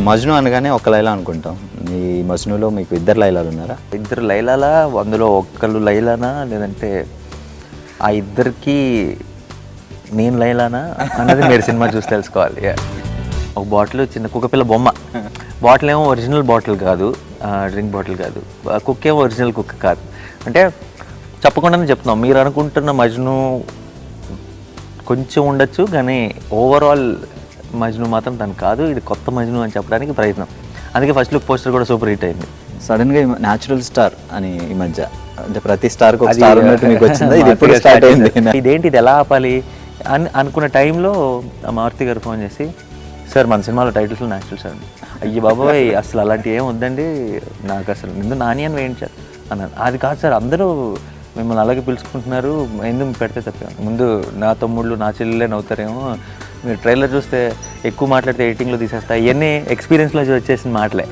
మజ్ను అనగానే ఒక లైలా అనుకుంటాం. ఈ మజ్నులో మీకు ఇద్దరు లైలాలు ఉన్నారా? ఇద్దరు లైలాలా, అందులో ఒక్కళ్ళు లైలానా లేదంటే ఆ ఇద్దరికి నేను లైలానా అన్నది మీరు సినిమా చూసి తెలుసుకోవాలి. ఒక బాటిల్, చిన్న కుక్కపిల్ల బొమ్మ. బాటిల్ ఏమో ఒరిజినల్ బాటిల్ కాదు, డ్రింక్ బాటిల్ కాదు. కుక్క ఏమో ఒరిజినల్ కుక్క కాదు. అంటే చెప్పకుండానే చెప్తున్నాం, మీరు అనుకుంటున్న మజ్ను కొంచెం ఉండొచ్చు, కానీ ఓవరాల్ మజ్ను మాత్రం తను కాదు. ఇది కొత్త మజ్ను అని చెప్పడానికి ప్రయత్నం. అందుకే ఫస్ట్ లుక్ పోస్టర్ కూడా సూపర్ హిట్ అయింది. సడన్గా న్యాచురల్ స్టార్ అని ఈ మధ్య, అంటే ప్రతి స్టార్కి ఒక స్టార్ ఉన్నట్టు మీకు వచ్చింది. ఇది ఎప్పుడు స్టార్ట్ అయింది? ఇదేంటి, ఇది ఎలా ఆపాలి అని అనుకున్న టైంలో మారుతి గారు ఫోన్ చేసి, సార్ మన సినిమాలో టైటిల్స్లో న్యాచురల్ సార్. అయ్యి బాబోయ్, అసలు అలాంటివి ఏం వద్దండి, నాకు అసలు ముందు నాని అని వేయించారు అన్నాను. అది కాదు సార్, అందరూ మిమ్మల్ని అలాగే పిలుచుకుంటున్నారు, ఎందుకు పెడితే తప్పాను. ముందు నా తమ్ముళ్ళు నా చెల్లెలే నవ్వుతారేమో, మీరు ట్రైలర్ చూస్తే ఎక్కువ మాట్లాడితే ఎడిటింగ్లో తీసేస్తా, ఇవన్నీ ఎక్స్పీరియన్స్లో వచ్చేసిన మాటలే.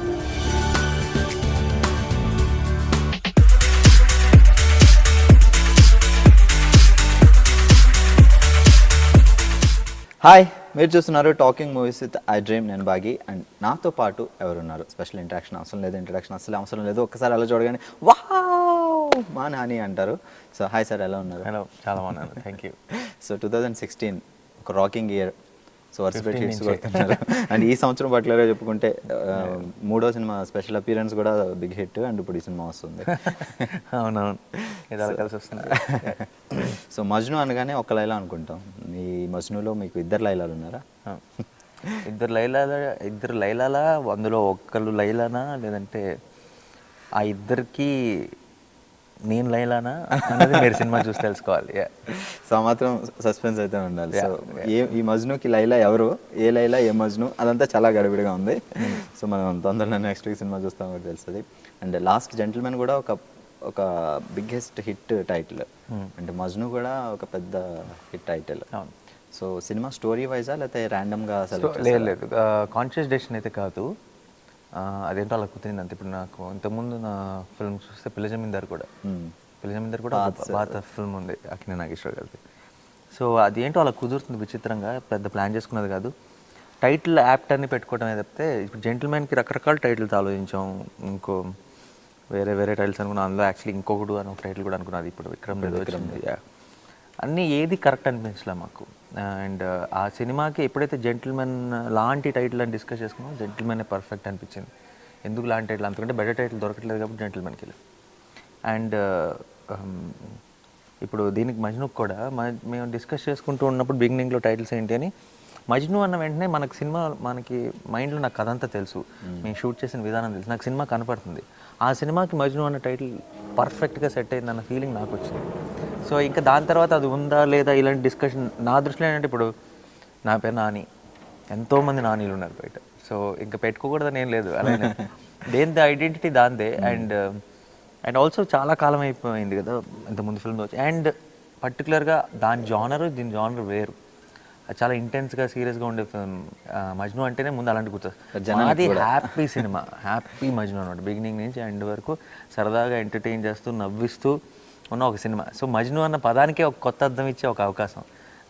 హాయ్, మీరు చూస్తున్నారు talking movies with I dream. నేను బాగి, అండ్ నాతో పాటు ఎవరున్నారు? స్పెషల్ ఇంట్రాక్షన్ అవసరం లేదు, ఇంట్రడక్షన్ అసలు అవసరం లేదు. ఒక్కసారి అలా చూడగానే వావ్ మా నాని అంటారు. సో హాయ్ సార్, ఎలా ఉన్నారు? హలో, చాలా బాగున్నాను, థ్యాంక్ యూ. సో 2016 ఒక రాకింగ్ ఇయర్. సో వరుస హిట్స్ కొడుతున్నారు. అండ్ ఈ సంవత్సరం పర్టికులర్గా చెప్పుకుంటే మూడో సినిమా స్పెషల్ అపీరెన్స్ కూడా బిగ్ హిట్, అండ్ ఇప్పుడు ఈ సినిమా వస్తుంది. అవునవును, ఇది అలా కలిసి వస్తుంది. సో మజ్ను అనగానే ఒక లైలా అనుకుంటాం. ఈ మజ్నులో మీకు ఇద్దరు లైలాలు ఉన్నారా? ఇద్దరు లైలాలా, అందులో ఒక్కళ్ళు లైలానా లేదంటే ఆ ఇద్దరికి నేను లైలానా అన్నది మీరు సినిమా చూసి తెలుసుకోవాలి. సో మాత్రం సస్పెన్స్ అయితే ఉండాలి. సో ఈ మజ్నుకి లైలా ఎవరు, ఏ లైలా ఏ మజ్ను, అదంతా చాలా గడిబిడిగా ఉంది. సో మనం తొందరగా నెక్స్ట్ వీక్ సినిమా చూస్తాం కూడా తెలుస్తుంది. అండ్ లాస్ట్ జెంటిల్మెన్ కూడా ఒక బిగ్గెస్ట్ హిట్ టైటిల్, అంటే మజ్ను కూడా ఒక పెద్ద hit title. So cinema story వైజా లేకపోతే ర్యాండమ్గా? లేదు, కాన్షియస్ డెసిషన్ అయితే కాదు, అదేంటో అలా కుదిరింది అంతే. ఇప్పుడు నాకు ఇంతకుముందు నా ఫిల్మ్ చూస్తే పిల్ల జమీందార్ కూడా పాత ఫిల్మ్ ఉంది అక్కినే నాగేశ్వర గారిది. సో అదేంటో అలా కుదురుతుంది విచిత్రంగా, పెద్ద ప్లాన్ చేసుకున్నది కాదు. టైటిల్ యాప్టర్ని పెట్టుకోవడమే తప్పితే, ఇప్పుడు జెంటిల్మెన్కి రకరకాల టైటిల్స్ ఆలోచించాం, ఇంకో వేరే టైటిల్స్ అనుకున్నాం. అందులో యాక్చువల్లీ ఇంకొకడు అని ఒక టైటిల్ కూడా అనుకున్నది, ఇప్పుడు విక్రమ్ వచ్చింది. అన్నీ ఏది కరెక్ట్ అనిపించలే మాకు. అండ్ ఆ సినిమాకి ఎప్పుడైతే జెంటిల్మెన్ లాంటి టైటిల్ అని డిస్కస్ చేసుకున్నాం, జెంటిల్మెన్ పర్ఫెక్ట్ అనిపించింది. ఎందుకు లాంటి టైటిల్, అంతకంటే బెటర్ టైటిల్ దొరకట్లేదు కాబట్టి జెంటిల్మెన్కి వెళ్ళి. అండ్ ఇప్పుడు దీనికి మజ్నుకు కూడా మేము డిస్కస్ చేసుకుంటూ ఉన్నప్పుడు బిగినింగ్లో టైటిల్స్ ఏంటి అని, మజ్ను అన్న వెంటనే మనకి మైండ్లో నాకు కథ అంతా తెలుసు, మేము షూట్ చేసిన విధానం తెలుసు, నాకు సినిమా కనపడుతుంది. ఆ సినిమాకి మజ్ను అన్న టైటిల్ పర్ఫెక్ట్గా సెట్ అయిందన్న ఫీలింగ్ నాకు వచ్చింది. సో ఇంకా దాని తర్వాత అది ఉందా లేదా ఇలాంటి డిస్కషన్ నా దృష్టిలో ఏంటంటే, ఇప్పుడు నా పేరు నాని, ఎంతోమంది నానీలు ఉన్నారు బయట, సో ఇంకా పెట్టుకోకూడదని ఏం లేదు, అలాగే దేని ఐడెంటిటీ దాందే. అండ్ ఆల్సో చాలా కాలం అయిపోయింది కదా ఇంతకుముందు ఫిల్మ్ వచ్చి, అండ్ పర్టికులర్గా దాని దీని జానర్ వేరు, చాలా ఇంటెన్స్గా సీరియస్గా ఉండే ఫిల్మ్. మజ్ను అంటేనే ముందు అలాంటి గుర్తొస్తుంది. అది హ్యాపీ సినిమా, హ్యాపీ మజ్ను అనమాట, బిగినింగ్ నుంచి ఎండ్ వరకు సరదాగా ఎంటర్టైన్ చేస్తూ నవ్విస్తూ ఉన్న ఒక సినిమా. సో మజ్ను అన్న పదానికే ఒక కొత్త అర్థం ఇచ్చే ఒక అవకాశం.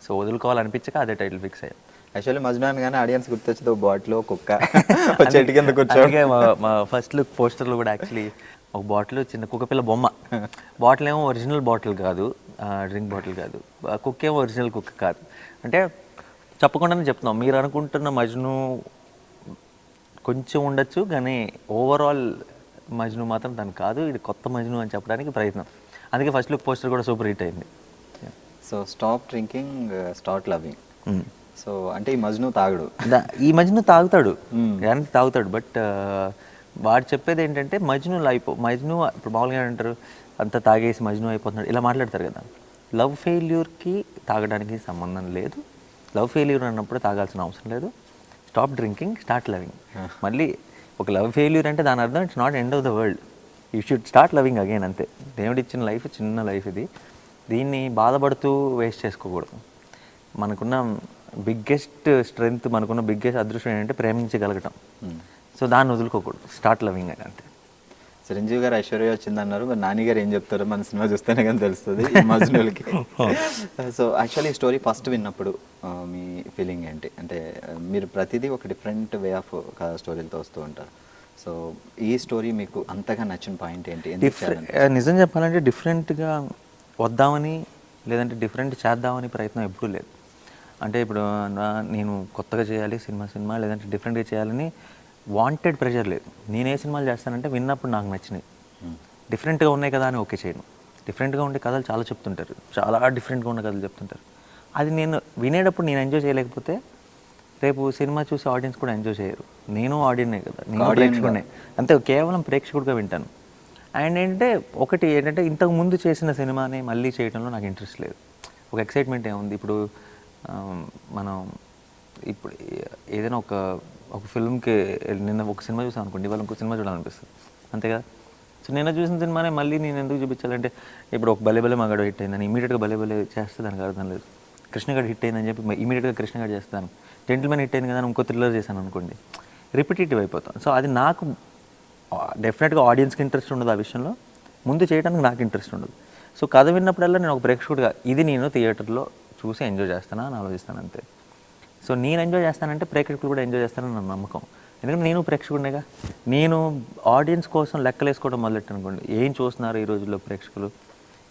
సో వదులుకోవాలనిపించక అదే టైటిల్ ఫిక్స్ అయ్యాం. యాక్చువల్లీ మజ్ను అనగానే ఆడియన్స్ గుర్తొచ్చేది ఒక బాటిల్, కుక్క, చెట్టు కింద కూర్చోగా. మా ఫస్ట్ లుక్ పోస్టర్లో కూడా యాక్చువల్లీ ఒక బాటిల్, చిన్న కుక్కపిల్ల బొమ్మ. బాటిల్ ఏమో ఒరిజినల్ బాటిల్ కాదు, డ్రింక్ బాటిల్ కాదు. కుక్క ఏమో ఒరిజినల్ కుక్క కాదు. అంటే చెప్పకుండానే చెప్తున్నాం, మీరు అనుకుంటున్న మజ్ను కొంచెం ఉండొచ్చు, కానీ ఓవరాల్ మజ్ను మాత్రం తను కాదు. ఇది కొత్త మజ్ను అని చెప్పడానికి ప్రయత్నం. అందుకే ఫస్ట్ లుక్ పోస్టర్ కూడా సూపర్ హిట్ అయింది. So stop drinking, start loving. So అంటే ఈ మజ్ను తాగుడు, ఈ మజ్ను తాగుతాడు, తాగుతాడు. బట్ వాడు చెప్పేది ఏంటంటే మజ్ను ఇప్పుడు మామూలుగా అంటారు, అంతా తాగేసి మజ్ను అయిపోతున్నాడు ఇలా మాట్లాడతారు కదా. లవ్ ఫెయిల్యూర్కి తాగడానికి సంబంధం లేదు. లవ్ ఫెయిల్యూర్ అన్నప్పుడు తాగాల్సిన అవసరం లేదు. Stop drinking, start loving. మళ్ళీ ఒక లవ్ ఫెయిల్యూర్ అంటే దాని అర్థం it's not end of the world, you should start loving again, అంతే. దేవుడు ఇచ్చిన లైఫ్ చిన్న లైఫ్ ఇది, దీన్ని బాధపడుతూ వేస్ట్ చేసుకోకూడదు. మనకున్న బిగ్గెస్ట్ స్ట్రెంగ్త్, మనకున్న బిగ్గెస్ట్ అదృష్టం ఏంటంటే ప్రేమించగలగటం. సో దాన్ని వదులుకోకూడదు, స్టార్ట్ లవింగ్ అని, అంతే. చిరంజీవి గారు ఐశ్వర్య వచ్చింది అన్నారు, మరి నాని గారు ఏం చెప్తారో మన సినిమా చూస్తేనే కానీ తెలుస్తుంది ఈ మజ్నులకి. సో యాక్చువల్లీ స్టోరీ ఫస్ట్ విన్నప్పుడు మీ ఫీలింగ్ ఏంటి? అంటే మీరు ప్రతిదీ ఒక డిఫరెంట్ వే ఆఫ్ స్టోరీలతో వస్తూ ఉంటారు. సో ఈ స్టోరీ మీకు అంతగా నచ్చిన పాయింట్ ఏంటి? నిజం చెప్పాలంటే డిఫరెంట్గా వద్దామని లేదంటే డిఫరెంట్ చేద్దామని ప్రయత్నం ఎప్పుడూ లేదు. అంటే ఇప్పుడు నేను కొత్తగా చేయాలి సినిమా లేదంటే డిఫరెంట్గా చేయాలని వాంటెడ్ ప్రెషర్ లేదు. నేను ఏ సినిమాలు చేస్తానంటే విన్నప్పుడు నాకు నచ్చినాయి, డిఫరెంట్గా ఉన్నాయి కదా అని ఓకే చేయను. డిఫరెంట్గా ఉండే కథలు చాలా చెప్తుంటారు, చాలా డిఫరెంట్గా ఉన్న కథలు చెప్తుంటారు. అది నేను వినేటప్పుడు నేను ఎంజాయ్ చేయలేకపోతే రేపు సినిమా చూసి ఆడియన్స్ కూడా ఎంజాయ్ చేయరు. నేను ఆడియన్నే కదా, నేను ప్రేక్షకుడినే, అంతే కేవలం ప్రేక్షకుడిగా వింటాను. అండ్ ఒకటి ఏంటంటే ఇంతకు ముందు చేసిన సినిమాని మళ్ళీ చేయడంలో నాకు ఇంట్రెస్ట్ లేదు. ఒక ఎక్సైట్మెంట్ ఏముంది ఇప్పుడు మనం ఇప్పుడు ఏదైనా ఒక ఫిల్మ్కి నిన్న ఒక సినిమా చూసాను అనుకోండి, ఇవాళ ఇంకో సినిమా చూడాలనిపిస్తుంది, అంతే కదా. సో నిన్న చూసిన సినిమానే మళ్ళీ నేను ఎందుకు చూపించాలంటే ఇప్పుడు ఒక భలే మగాడు హిట్ అయిందని ఇమీడియట్గా భలే చేస్తే దానికి అర్థం లేదు. కృష్ణగాడు హిట్ అయిందని చెప్పి ఇమీడియట్గా కృష్ణగాడు చేస్తాను. జెంటిల్మెన్ హిట్ అయింది కదా ఇంకో థ్రిల్లర్ చేశాను అనుకోండి, రిపిటేటివ్ అయిపోతాం. సో అది నాకు డెఫినెట్గా ఆడియన్స్కి ఇంట్రెస్ట్ ఉండదు, ఆ విషయంలో ముందు చేయడానికి నాకు ఇంట్రెస్ట్ ఉండదు. సో కథ విన్నప్పుడల్లా నేను ఒక ప్రేక్షకుడిగా ఇది నేను థియేటర్లో చూసి ఎంజాయ్ చేస్తానా అని ఆలోచిస్తాను, అంతే. సో నేను ఎంజాయ్ చేస్తానంటే ప్రేక్షకులు కూడా ఎంజాయ్ చేస్తానని నా నమ్మకం. ఎందుకంటే నేను ప్రేక్షకుడినేగా. నేను ఆడియన్స్ కోసం లెక్కలు వేసుకోవడం మొదలెట్టాను అనుకోండి, ఏం చూస్తున్నారు ఈ రోజుల్లో ప్రేక్షకులు,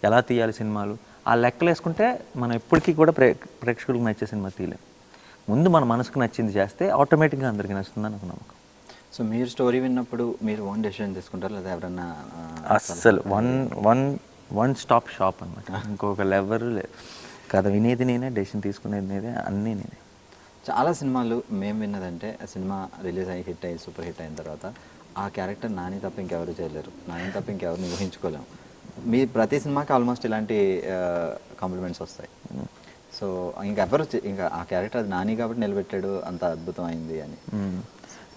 ఎలా తీయాలి సినిమాలు, ఆ లెక్కలు వేసుకుంటే మనం ఎప్పటికీ కూడా ప్రేక్షకులకు నచ్చే సినిమా తీయలేం. ముందు మన మనసుకు నచ్చింది చేస్తే ఆటోమేటిక్గా అందరికీ నచ్చుతుందని నాకు నమ్మకం. సో మీరు స్టోరీ విన్నప్పుడు మీరు ఓన్ డెసిషన్ తీసుకుంటారు లేదా ఎవరన్నా? అస్సలు వన్ స్టాప్ షాప్ అనమాట, ఇంకొక లెవెల్ లేదు. కథ వినేది నేనే, డెసిషన్ తీసుకునేది నేనే, అన్నీ నేనే. చాలా సినిమాలు మేము విన్నదంటే సినిమా రిలీజ్ అయ్యి హిట్ అయ్యి సూపర్ హిట్ అయిన తర్వాత ఆ క్యారెక్టర్ నాని తప్ప ఇంకెవరు చేయలేరు, నాని తప్ప ఇంకెవరిని ఊహించుకోలేము. మీ ప్రతి సినిమాకి ఆల్మోస్ట్ ఇలాంటి కాంప్లిమెంట్స్ వస్తాయి. సో ఇంకెవరు ఇంకా ఆ క్యారెక్టర్ అది నాని కాబట్టి నిలబెట్టాడు, అంత అద్భుతం అయింది అని.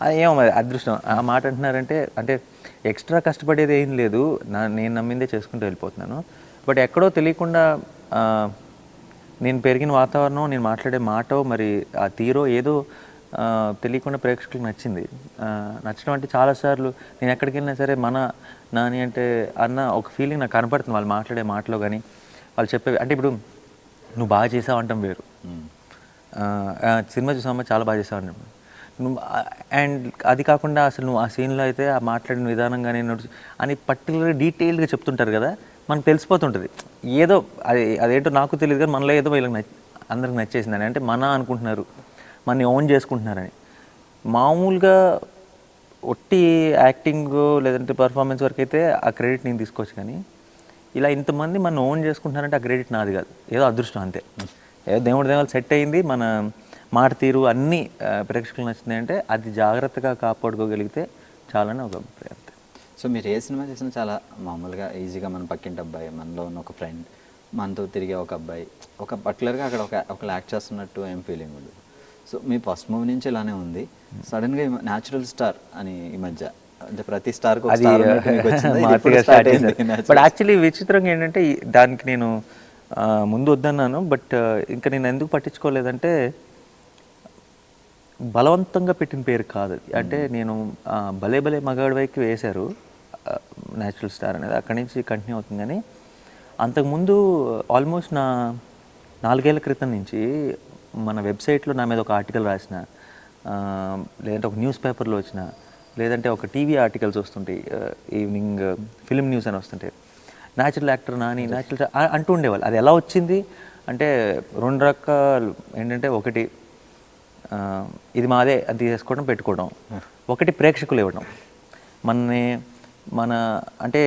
అది ఏమో మరి అదృష్టం. ఆ మాట అంటున్నారంటే అంటే ఎక్స్ట్రా కష్టపడేది ఏం లేదు, నేను నమ్మిందే చేసుకుంటూ వెళ్ళిపోతున్నాను. బట్ ఎక్కడో తెలియకుండా నేను పెరిగిన వాతావరణం, నేను మాట్లాడే మాట, మరి ఆ తీరో ఏదో తెలియకుండా ప్రేక్షకులకు నచ్చింది. నచ్చడం అంటే చాలాసార్లు నేను ఎక్కడికి వెళ్ళినా సరే మన నాని అంటే అన్న ఒక ఫీలింగ్ నాకు కనపడుతుంది వాళ్ళు మాట్లాడే మాటలో కానీ వాళ్ళు చెప్పేవి. అంటే ఇప్పుడు నువ్వు బాగా చేసావు అంటాం వేరు, సినిమా చూసామా చాలా బాగా చేసావు అంటాం. అండ్ అది కాకుండా అసలు నువ్వు ఆ సీన్లో అయితే ఆ మాట్లాడిన విధానంగానే అని పర్టికులర్గా డీటెయిల్డ్గా చెప్తుంటారు కదా, మనకు తెలిసిపోతుంటుంది. ఏదో అదేంటో నాకు తెలియదు కానీ మనలో ఏదో వీళ్ళకి అందరికి నచ్చేసిందని, అంటే మన అనుకుంటున్నారు, మనని ఓన్ చేసుకుంటున్నారని. మామూలుగా ఒట్టి యాక్టింగ్ లేదంటే పర్ఫార్మెన్స్ వరకు అయితే ఆ క్రెడిట్ నేను తీసుకోవచ్చు, కానీ ఇలా ఇంతమంది మన ఓన్ చేసుకుంటున్నారంటే ఆ క్రెడిట్ నాది కాదు, ఏదో అదృష్టం అంతే. ఏదో దేవుడి దేవాలు సెట్ అయింది, మన మాట తీరు అన్నీ ప్రేక్షకులు నచ్చింది అంటే అది జాగ్రత్తగా కాపాడుకోగలిగితే చాలని ఒక అభిప్రాయం. సో మీరు ఏ సినిమా చేసినా చాలా మామూలుగా ఈజీగా మన పక్కింటి అబ్బాయి, మనలో ఉన్న ఒక ఫ్రెండ్, మనతో తిరిగే ఒక అబ్బాయి, ఒక పర్టికులర్గా అక్కడ ఒక యాక్ట్ చేస్తున్నట్టు ఏం ఫీలింగ్ ఉండదు. సో మీ ఫస్ట్ మూవీ నుంచి ఇలానే ఉంది, సడన్గా న్యాచురల్ స్టార్ అని ఈ మధ్య అంటే ప్రతి స్టార్ బట్ యాక్చువల్లీ విచిత్రంగా ఏంటంటే దానికి నేను ముందు వద్దన్నాను. బట్ ఇంకా నేను ఎందుకు పట్టించుకోలేదంటే బలవంతంగా పెట్టిన పేరు కాదు అది. అంటే నేను భలే మగాడి వైపు వేశారు న్యాచురల్ స్టార్ అనేది, అక్కడి నుంచి కంటిన్యూ అవుతుంది. కానీ అంతకుముందు ఆల్మోస్ట్ నా 4 ఏళ్ల క్రితం నుంచి మన వెబ్సైట్లో నా మీద ఒక ఆర్టికల్ రాసిన, లేదంటే ఒక న్యూస్ పేపర్లో వచ్చిన, లేదంటే ఒక టీవీ ఆర్టికల్స్ వస్తుంటాయి, ఈవినింగ్ ఫిల్మ్ న్యూస్ అని వస్తుంటాయి, న్యాచురల్ యాక్టర్ నాని న్యాచురల్ అంటూ ఉండేవాళ్ళు. అది ఎలా వచ్చింది అంటే 2 రకాలు ఏంటంటే, ఒకటి ఇది మాదే అది తీసేసుకోవడం పెట్టుకోవడం, ఒకటి ప్రేక్షకులు ఇవ్వడం మన అంటే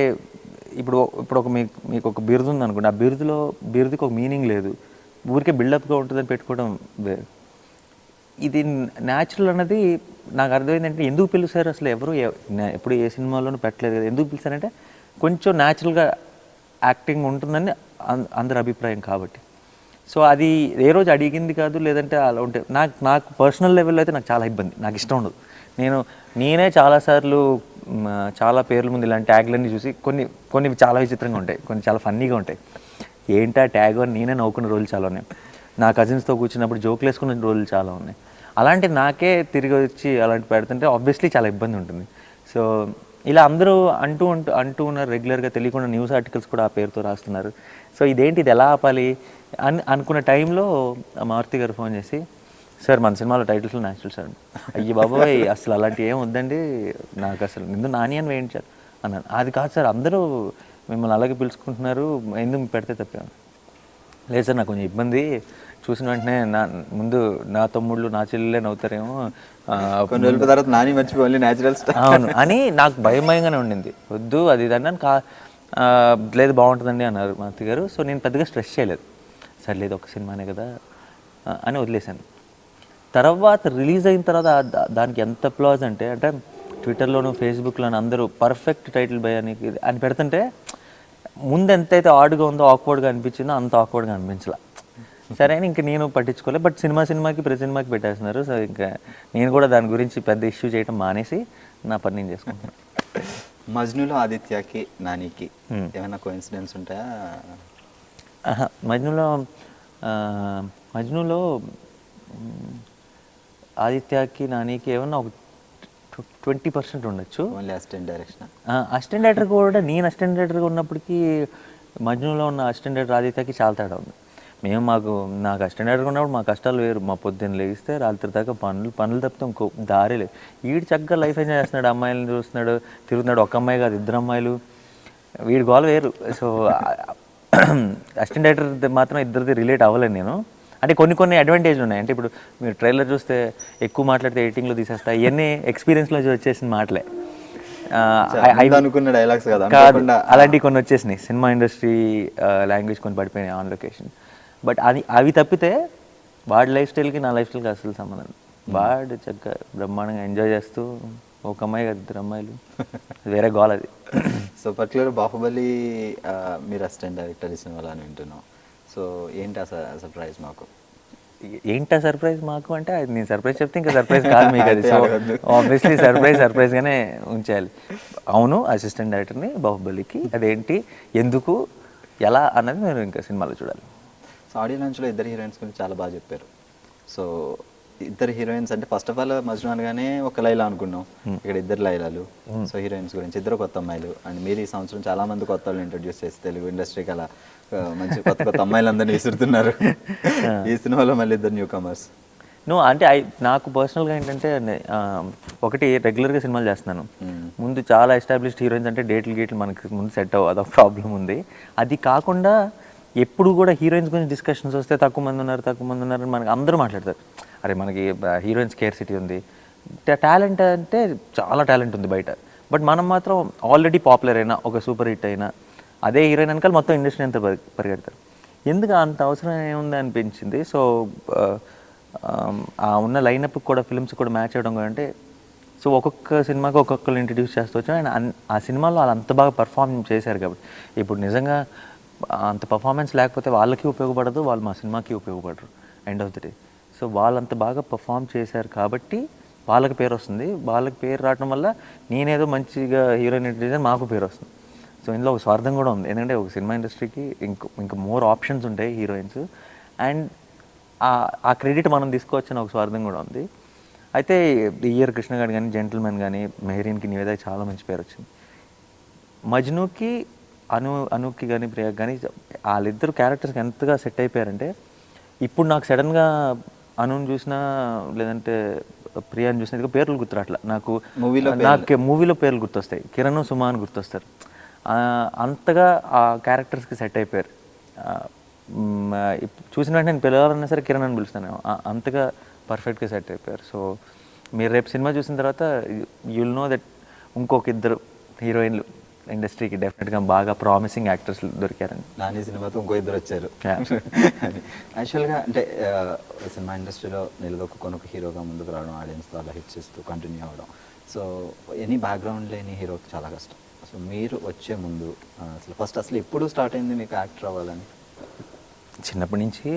ఇప్పుడు ఒక మీకు ఒక బిరుదు ఉంది అనుకోండి, ఆ బిరుదుకి ఒక మీనింగ్ లేదు, ఊరికే బిల్డప్గా ఉంటుందని పెట్టుకోవడం వేరు. ఇది న్యాచురల్ అన్నది నాకు అర్థమైంది. అంటే ఎందుకు పిలుస్తారు అసలు, ఎవరు ఎప్పుడు ఏ సినిమాలోనూ పెట్టలేదు కదా, ఎందుకు పిలుస్తారంటే కొంచెం న్యాచురల్గా యాక్టింగ్ ఉంటుందని అందరి అభిప్రాయం కాబట్టి. సో అది ఏ రోజు అడిగింది కాదు, లేదంటే అలా ఉంటే నాకు పర్సనల్ లెవెల్లో అయితే నాకు చాలా ఇబ్బంది, నాకు ఇష్టం ఉండదు. నేనే చాలాసార్లు చాలా పేర్ల ముందు ఇలాంటి ట్యాగ్లన్నీ చూసి కొన్ని చాలా విచిత్రంగా ఉంటాయి, కొన్ని చాలా ఫన్నీగా ఉంటాయి. ఏంటా ట్యాగ్ అని నేనే నవ్వుకున్న రోజులు చాలా ఉన్నాయి, నా కజిన్స్తో కూర్చున్నప్పుడు జోకులు వేసుకున్న రోజులు చాలా ఉన్నాయి. అలాంటి నాకే తిరిగి వచ్చి అలాంటి పెడుతుంటే ఆబ్వియస్లీ చాలా ఇబ్బంది ఉంటుంది. సో ఇలా అందరూ అంటూ ఉన్నారు రెగ్యులర్గా, తెలియకుండా న్యూస్ ఆర్టికల్స్ కూడా ఆ పేరుతో రాస్తున్నారు. సో ఇదేంటి, ఇది ఎలా ఆపాలి అనుకున్న టైంలో మారుతి గారు ఫోన్ చేసి, సార్ మన సినిమాలో టైటిల్స్లో న్యాచురల్ సార్. అయ్యి బాబోయ్ అసలు అలాంటివి ఏం వద్దండి, నాకు అసలు నిందు నాని అని వేయించారు అన్నాను. అది కాదు సార్, అందరూ మిమ్మల్ని అలాగే పిలుచుకుంటున్నారు, ఎందుకు పెడితే తప్పేమో. లేదు సార్ నాకు కొంచెం ఇబ్బంది, చూసిన వెంటనే ముందు నా తమ్ముళ్ళు నా చెల్లెలే నవ్వుతారేమో, కొన్ని రోజుల తర్వాత నాని మర్చిపోయి న్యాచురల్ స్టార్ అవును అని నాకు భయంగానే ఉండింది. వద్దు అది ఇది అన్నాను. లేదు బాగుంటుందండి అన్నారు మారుతి గారు. సో నేను పెద్దగా స్ట్రెస్ చేయలేదు, సరే లేదు ఒక సినిమానే కదా అని వదిలేశాను. తర్వాత రిలీజ్ అయిన తర్వాత దానికి ఎంత అప్లాజ్ అంటే ట్విట్టర్లోను ఫేస్బుక్లోను అందరూ పర్ఫెక్ట్ టైటిల్ బై అని పెడుతుంటే ముందు ఎంతైతే ఆడ్గా ఉందో ఆక్వర్డ్గా అనిపించిందో అంత ఆక్వర్డ్గా అనిపించలా. సరే అని ఇంక నేను పట్టించుకోలేదు. బట్ సినిమాకి ప్రతి సినిమాకి పెట్టేస్తున్నారు. సో ఇంకా నేను కూడా దాని గురించి పెద్ద ఇష్యూ చేయడం మానేసి నా పని నేను చేసుకుంటున్నాను. మజ్నులో ఆదిత్యకి నానికి ఏమైనా కోఇన్సిడెన్స్ ఉంటాయా? మజ్నులో ఆదిత్యకి నానికి ఏమన్నా ఒక 20% ఉండొచ్చు. Only assistant direction. Assistant director కూడా నేను అసిస్టెంట్ డైరెక్టర్గా ఉన్నప్పటికీ మజ్నులో ఉన్న అసిస్టెంట్ డైరెక్టర్ ఆదిత్యకి చాలా తేడా ఉంది. నాకు అసిస్టెంట్ డైరెక్టర్ ఉన్నప్పుడు మా కష్టాలు వేరు. మా పొద్దున్న లేగిస్తే రాత్రి దాకా పనులు తప్పితే ఇంకో దారి లేదు. వీడు చక్కగా లైఫ్ ఎంజాయ్ చేస్తున్నాడు, అమ్మాయిలను చూస్తున్నాడు, తిరుగుతున్నాడు. ఒక అమ్మాయి కాదు, 2 అమ్మాయిలు. వీడి గోల వేరు. సో అసిస్టెంట్ డైరెక్టర్ మాత్రం ఇద్దరిది రిలేట్ అవ్వలేను నేను. అంటే కొన్ని అడ్వాంటేజ్లు ఉన్నాయి. అంటే ఇప్పుడు మీరు ట్రైలర్ చూస్తే ఎక్కువ మాట్లాడితే ఎడిటింగ్లో తీసేస్తా, ఇవన్నీ ఎక్స్పీరియన్స్లో వచ్చేసిన మాటలే. అనుకున్న డైలాగ్స్ కదా, అలాంటివి కొన్ని వచ్చేసినాయి. సినిమా ఇండస్ట్రీ లాంగ్వేజ్ కొన్ని పడిపోయినాయి ఆన్ లొకేషన్. బట్ అవి తప్పితే వాడి లైఫ్ స్టైల్కి నా లైఫ్ స్టైల్కి అసలు సంబంధం. వాడు చక్కగా బ్రహ్మాండంగా ఎంజాయ్ చేస్తూ, ఒక అమ్మాయి కాదు 2 అమ్మాయిలు, వేరే గోల్ అది. సో పర్టికులర్ బాహుబలి మీరు అసిస్టెంట్ డైరెక్టర్ ఈ సినిమాలో అని వింటున్నాం. సో ఏంటి ఆ సర్ప్రైజ్ మాకు? ఏంటా సర్ప్రైజ్ మాకు అంటే, అది నేను సర్ప్రైజ్ చెప్తే ఇంకా సర్ప్రైజ్ కాదు మీకు అది. సో ఆబ్వియస్లీ సర్ప్రైజ్గానే ఉంచాలి. అవును, అసిస్టెంట్ డైరెక్టర్ని బాహుబలికి. అదేంటి, ఎందుకు, ఎలా అన్నది మీరు ఇంకా సినిమాలో చూడాలి. సో ఆడియో లాంచ్లో 2 హీరోయిన్స్ గురించి చాలా బాగా చెప్పారు. సో 2 హీరోయిన్స్ అంటే ఫస్ట్ ఆఫ్ ఆల్ మజ్ను అనగానే ఒక లైలా అనుకున్నాం, ఇక్కడ 2 లైలాలు. సో హీరోయిన్స్ గురించి 2 కొత్త అమ్మాయిలు. అండ్ మీరు ఈ సంవత్సరం చాలా మంది కొత్త వాళ్ళు ఇంట్రొడ్యూస్ చేసి తెలుగు ఇండస్ట్రీకి అలా మంచి కొత్త అమ్మాయిలందరినీ విసురుతున్నారు. ఈ సినిమాలో మళ్ళీ 2 న్యూ కమర్స్. అంటే నాకు పర్సనల్గా ఏంటంటే, ఒకటి రెగ్యులర్గా సినిమాలు చేస్తున్నాను. ముందు చాలా ఎస్టాబ్లిష్డ్ హీరోయిన్స్ అంటే గేట్లు మనకి ముందు సెట్ అవ్వదు, అదొక ప్రాబ్లం ఉంది. అది కాకుండా ఎప్పుడు కూడా హీరోయిన్స్ గురించి డిస్కషన్స్ వస్తే తక్కువ మంది ఉన్నారు అని మనకి అందరూ మాట్లాడతారు. అరే మనకి హీరోయిన్స్ స్కేర్సిటీ ఉంది, టాలెంట్ అంటే చాలా టాలెంట్ ఉంది బయట. బట్ మనం మాత్రం ఆల్రెడీ పాపులర్ అయినా, ఒక సూపర్ హిట్ అయినా, అదే హీరోయిన్ వెనకాల మొత్తం ఇండస్ట్రీ అంతా పరిగెడతారు. ఎందుకు అంత అవసరం ఏముంది అనిపించింది. సో ఆ ఉన్న లైనప్ కూడా, ఫిల్మ్స్ కూడా మ్యాచ్ అవ్వడం కూడా అంటే, సో ఒక్కొక్క సినిమాకి ఒక్కొక్కరు ఇంట్రడ్యూస్ చేస్తూ వచ్చాను. అండ్ ఆ సినిమాలో వాళ్ళు అంత బాగా పర్ఫామ్ చేశారు కాబట్టి, ఇప్పుడు నిజంగా అంత పర్ఫార్మెన్స్ లేకపోతే వాళ్ళకి ఉపయోగపడదు, వాళ్ళు మా సినిమాకి ఉపయోగపడరు end of the day. So వాళ్ళంత బాగా పర్ఫామ్ చేశారు కాబట్టి వాళ్ళకి పేరు వస్తుంది. వాళ్ళకి పేరు రావడం వల్ల నేనేదో మంచిగా హీరోయిన్ ఇంట్రడ్యూస్ మాకు పేరు వస్తుంది. సో ఇందులో ఒక స్వార్థం కూడా ఉంది. ఎందుకంటే ఒక సినిమా ఇండస్ట్రీకి ఇంకా మోర్ ఆప్షన్స్ ఉంటాయి హీరోయిన్స్, అండ్ ఆ క్రెడిట్ మనం తీసుకోవచ్చని ఒక స్వార్థం కూడా ఉంది. అయితే ఈ ఇయర్ కృష్ణ గారు కానీ, జెంటిల్మెన్ కానీ, మెహరీన్కి, నివేదాకి చాలా మంచి పేరు వచ్చింది. మజ్నుకి అనుకి కానీ, ప్రియాకి కానీ, వాళ్ళిద్దరు క్యారెక్టర్స్కి ఎంతగా సెట్ అయిపోయారంటే, ఇప్పుడు నాకు సడన్గా అనుని చూసినా లేదంటే ప్రియాని చూసినా పేర్లు గుర్తురాట్లా నాకు. మూవీలో పేర్లు గుర్తొస్తాయి, కిరణ్, సుమా అని గుర్తొస్తారు. అంతగా ఆ క్యారెక్టర్స్కి సెట్ అయిపోయారు. చూసిన వెంటనే నేను పిలవాలన్నా సరే కిరణ్ అని పిలుస్తాను, అంతగా పర్ఫెక్ట్గా సెట్ అయిపోయారు. సో మీరు రేపు సినిమా చూసిన తర్వాత యుల్ నో దట్ ఇంకొక 2 హీరోయిన్లు ఇండస్ట్రీకి డెఫినెట్గా బాగా ప్రామిసింగ్ యాక్టర్స్ దొరికారని. నాని సినిమాతో ఇంకో 2 వచ్చారు. యాక్చువల్గా అంటే సినిమా ఇండస్ట్రీలో నిలదొక్కుని ఒక హీరోగా ముందుకు రావడం, ఆడియన్స్తో అలా హిట్స్ ఇస్తూ కంటిన్యూ అవ్వడం, సో ఎనీ బ్యాక్గ్రౌండ్ లేని హీరోకి చాలా కష్టం. సో మీరు వచ్చే ముందు అసలు ఎప్పుడు స్టార్ట్ అయింది మీకు యాక్టర్ అవ్వాలని? చిన్నప్పటి నుంచి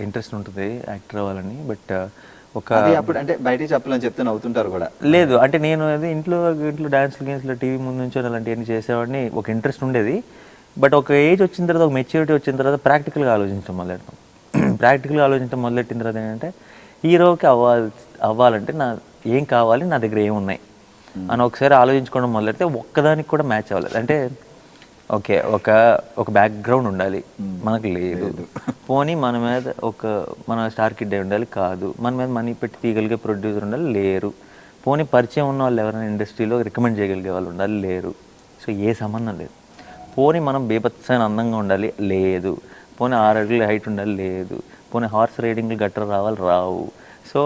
ఇంట్రెస్ట్ ఉంటుంది యాక్టర్ అవ్వాలని. బట్ అప్పుడు అంటే బయటికి చెప్పాలని చెప్తే నవ్వుతుంటారు కూడా. లేదు అంటే నేను అది ఇంట్లో డాన్స్లు గేమ్స్లో టీవీ ముందు నుంచి అలాంటివన్నీ చేసేవాడిని, ఒక ఇంట్రెస్ట్ ఉండేది. బట్ ఒక ఏజ్ వచ్చిన తర్వాత, ఒక మెచ్యూరిటీ వచ్చిన తర్వాత ప్రాక్టికల్గా ఆలోచించడం మొదలెడతాం. ప్రాక్టికల్గా ఆలోచించడం మొదలెట్టిన తర్వాత ఏంటంటే, హీరోకి అవ్వాలంటే ఏం కావాలి, నా దగ్గర ఏమున్నాయి, అని ఒకసారి ఆలోచించుకోవడం మొదలెడితే ఒక్కదానికి కూడా మ్యాచ్ అవ్వలేదు. అంటే ఓకే, ఒక బ్యాక్గ్రౌండ్ ఉండాలి, మనకు లేదు. పోనీ మన మీద మన స్టార్ కిడ్ అయి ఉండాలి, కాదు. మన మీద మనీ పెట్టి తీయగలిగే ప్రొడ్యూసర్ ఉండాలి, లేరు. పోనీ పరిచయం ఉన్న వాళ్ళు ఎవరైనా ఇండస్ట్రీలో రికమెండ్ చేయగలిగే వాళ్ళు ఉండాలి, లేరు. సో ఏ సంబంధం లేదు. పోనీ మనం బేబత్సైన అందంగా ఉండాలి, లేదు. పోనీ 6 అడుగుల హైట్ ఉండాలి, లేదు. పోనీ హార్స్ రైడింగ్లు గట్రా రావాలి, రావు. సో